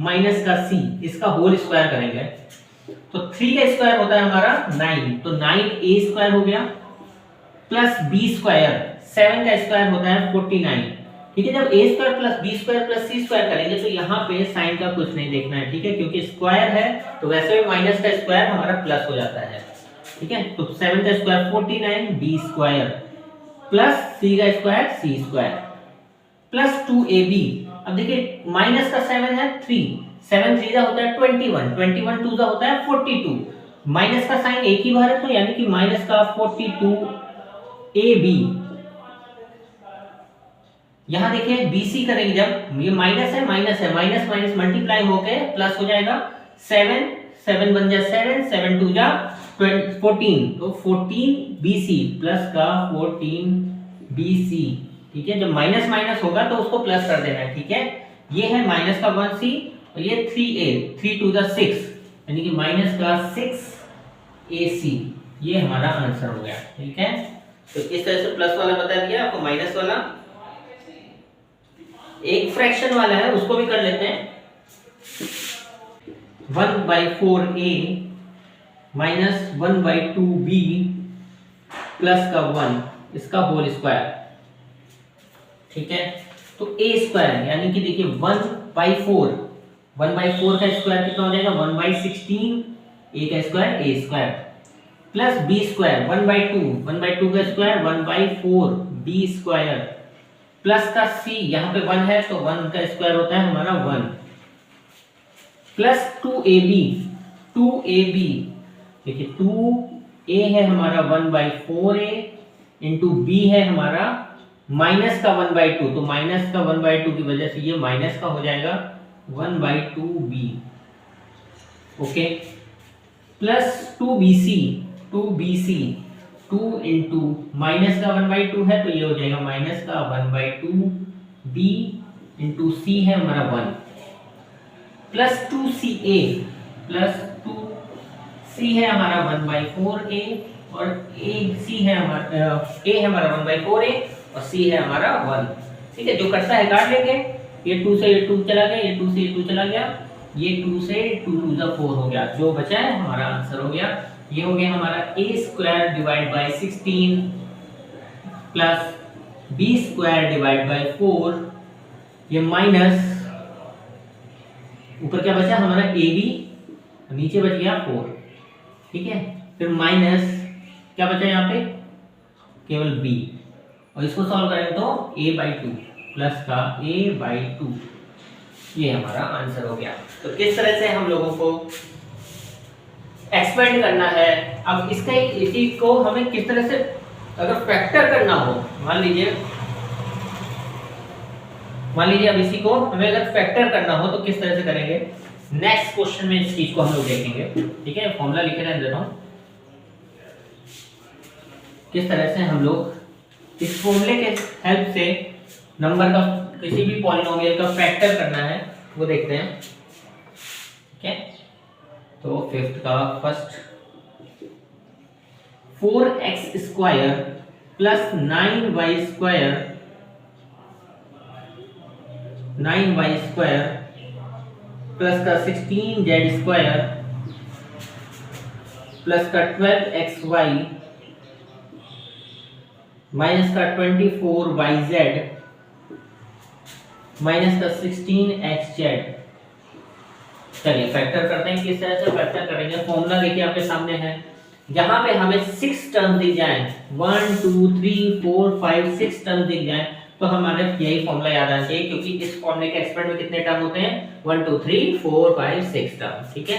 S1: माइनस का c, इसका होल स्क्वायर करेंगे तो 3 का स्क्वायर होता है हमारा 9, तो 9a स्क्वायर हो गया प्लस b स्क्वायर, 7 का स्क्वायर होता है 49। ठीक है, जब a square plus b square plus c square करेंगे तो यहाँ पे साइन का कुछ नहीं देखना है। ठीक है, क्योंकि स्क्वायर है तो वैसे भी माइनस का स्क्वायर हमारा प्लस हो जाता है। ठीक है, तो 7 का square 49, b square plus c का square c square plus 2ab। अब देखिए माइनस का 7 है 3, 7 3 होता है 21, 21 2 होता है 42, माइनस का साइन एक ही बार है तो यानी कि माइनस का 42ab। यहां देखिए bc करेंगे, जब ये माइनस है माइनस माइनस मल्टीप्लाई होके प्लस हो जाएगा, 7 7 बन जाए 7, 7 2 जा 14, तो 14bc प्लस का 14bc। ठीक है, जब माइनस माइनस होगा तो उसको प्लस कर देना है। ठीक है, ये है माइनस का 1c और ये 3a, 3 to the 6 यानी कि माइनस का 6ac, ये हमारा आंसर हो गया। ठीक है, तो इस तरह से प्लस वाला बता दिया आपको, माइनस वाला एक फ्रैक्शन वाला है उसको भी कर लेते हैं। 1/4a माइनस 1/2b प्लस का 1 इसका होल स्क्वायर, ठीक है। तो ए स्क्वायर यानी कि देखिए 1/4, 1/4 का स्क्वायर कितना हो जाएगा 1/16, ए का स्क्वायर ए स्क्वायर, प्लस बी स्क्वायर 1/2, 1/2 का स्क्वायर 1/4 बी स्क्वायर, प्लस का सी, यहाँ पे 1 है तो 1 का स्क्वायर होता है हमारा 1, प्लस 2ab, देखिए 2a है हमारा 1/4a इंटू बी है हमारा माइनस का 1/2, तो माइनस का 1/2 की वजह से ये माइनस का हो जाएगा 1/2b, okay, plus 2bc, 2 into minus का 1/2 है तो ये हो जाएगा माइनस का 1/2b इंटू सी है हमारा 1, प्लस 2ca, प्लस 2c है हमारा 1/4a और सी है हमारा a है हमारा 1/4a और c है हमारा 1, ठीक है। जो करता है काट लेंगे, ये 2 से ये 2 चला गया, ये 2 से ये 2 चला गया, ये 2 से 2 टू द 4 हो गया, जो बचा है हमारा आंसर हो गया, ये हो गया हमारा a square divide by 16 plus b square divide by 4, ये माइनस ऊपर क्या बचा हमारा ab, नीचे बच गया 4, ठीक है, फिर माइनस क्या बचा यहाँ पे केवल b, और इसको सॉल्व करेंगे तो a/2 प्लस का a/2, ये हमारा आंसर हो गया। तो किस तरह से हम लोगों को एक्सपेंड करना है, अब इसका इसी को हमें किस तरह से अगर फैक्टर करना हो, मान लीजिए अब इसी को हमें अगर फैक्टर करना हो तो किस तरह से करेंगे, नेक्स्ट क्वेश्चन में इस चीज को हम लोग देखेंगे, ठीक है। फॉर्मूला लिखे रहने देता हूं, किस तरह से हम लोग इस फॉर्मूले के हेल्प से नंबर का किसी भी पॉलिनोमियल का फैक्टर करना है वो देखते हैं, ठीक है। तो फिफ्थ का first 4x square plus 9y square plus का 16z स्क्वायर प्लस का 12xy माइनस का 24yz माइनस का 16xz। चलिए फैक्टर करते हैं, किस तरह से फैक्टर करेंगे। फॉर्मूला देखिए आपके सामने है, जहां पे हमें 6 टर्म दिख जाए, 1 2 3 4 5 6 टर्म दिख जाए तो हमारे यही फॉर्मूला याद आना चाहिए, क्योंकि इस फॉर्मूले के एक्सपेंड में कितने टर्म होते हैं 1 2 3 4 5 6 टर्म, ठीक है।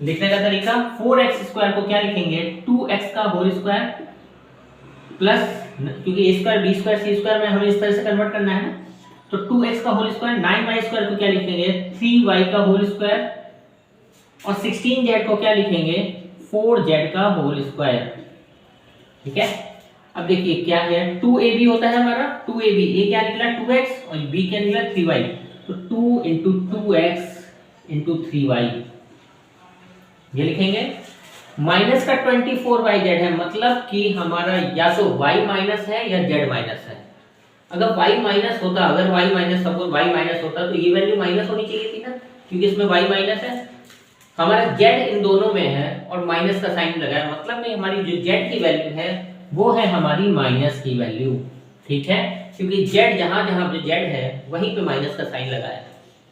S1: लिखने का तरीका 4x स्क्वायर को क्या लिखेंगे 2x का होल स्क्वायर प्लस, क्योंकि a square b square c square में हमें इस तरह से कन्वर्ट करना है ना, तो 2x का होल स्क्वायर, 9y स्क्वायर को क्या लिखेंगे 3y का होल स्क्वायर और 16z को क्या लिखेंगे 4z का होल स्क्वायर, ठीक है। अब देखिए क्या है 2ab होता है हमारा 2ab, ये क्या निकला 2x और b क्या निकला 3y, तो 2 2x 3y ये लिखेंगे। माइनस का 24yz है, मतलब कि हमारा या तो y माइनस है या z माइनस है। अगर y माइनस होता, अगर y minus suppose y minus होता तो ये वैल्यू माइनस होनी चाहिए थी ना, क्योंकि इसमें y माइनस है, हमारा z इन दोनों में है और माइनस का साइन लगा है, मतलब में हमारी जो z की वैल्यू है वो है हमारी माइनस की वैल्यू, ठीक है, क्योंकि z जहां जहां पे z है वहीं पे माइनस का साइन लगा है,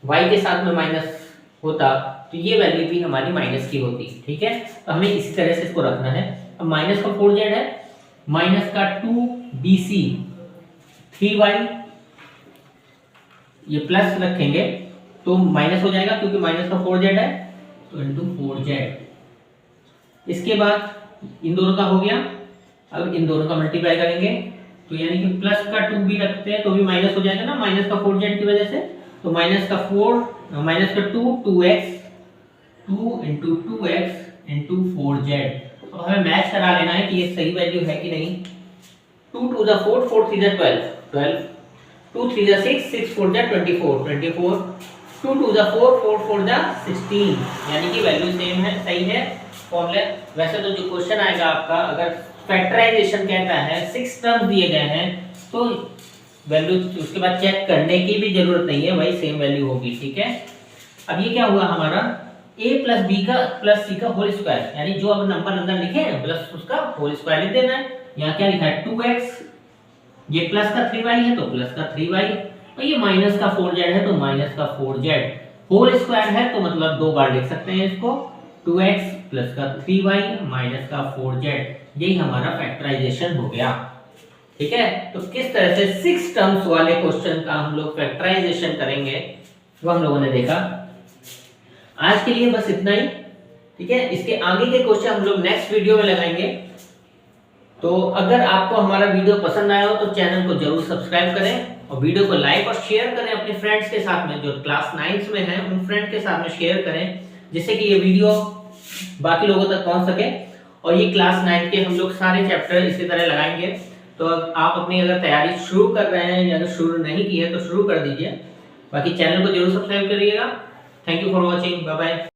S1: y के साथ में माइनस होता तो ये वैल्यू भी हमारी माइनस की होती, ठीक है। तो हमें इसी तरह से इसको रखना है। अब माइनस का 4z है, माइनस का 2bc 3y, ये प्लस रखेंगे तो माइनस हो जाएगा क्योंकि माइनस का 4z है, तो इंटू 4z। इसके बाद इन दोनों का हो गया, अब इन दोनों का मल्टीप्लाई करेंगे तो यानी कि प्लस का 2b रखते हैं तो भी माइनस हो जाएगा ना, माइनस का 4z की वजह से, तो माइनस का 2x 2 into 2x into 4z। अब हमें मैच करा लेना है कि ये सही वैल्यू है कि नहीं। 2 to the 4 4 3 the 12 2 3 the 6 6 4 the 24 2 to the 4 4 4 the 16, यानी कि वैल्यू सेम है, सही है फॉर्मूला। वैसे तो जो क्वेश्चन आएगा आपका, अगर फैक्टराइजेशन कहता है 6 टर्म्स दिए गए हैं तो वैल्यू उसके बाद चेक करने की भी जरूरत नहीं है, वही सेम वैल्यू होगी, ठीक है। अब ये क्या हुआ हमारा a प्लस b का प्लस c का होल स्क्वायर, यानी जो अब नंबर अंदर लिखे हैं प्लस उसका होल स्क्वायर लिख देना है, यहाँ क्या लिखा है 2x, ये प्लस का 3y है तो प्लस का 3y, और ये माइनस का 4z है तो माइनस का 4z, होल स्क्वायर है तो मतलब दो बार लिख सकते हैं इसको, 2x प्लस का 3y माइनस का 4z, यही हमारा फैक्टराइजेशन हो गया। ठीक है, तो किस तरह से 6 टर्म्स वाले क्वेश्चन का हम लोग फैक्टराइजेशन करेंगे वो हम लोगों ने देखा। आज के लिए बस इतना ही। ठीक है, इसके आगे के क्वेश्चन हम लोग नेक्स्ट वीडियो में लगाएंगे। तो अगर आपको हमारा वीडियो पसंद आया हो तो चैनल को जरूर सब्सक्राइब करें और वीडियो को लाइक और शेयर करें अपने फ्रेंड्स के साथ में, जो क्लास 9 में हैं उन फ्रेंड के साथ में शेयर करें, जिससे कि ये वीडियो बाकी लोगों तक पहुंच सके। और ये क्लास 9 के हम लोग सारे चैप्टर इसी तरह लगाएंगे। तो आप अपनी अगर तैयारी शुरू कर रहे हैं या अगर शुरू नहीं की है तो शुरू कर दीजिए। बाकी चैनल को जरूर सब्सक्राइब करिएगा। Thank you for watching, bye bye.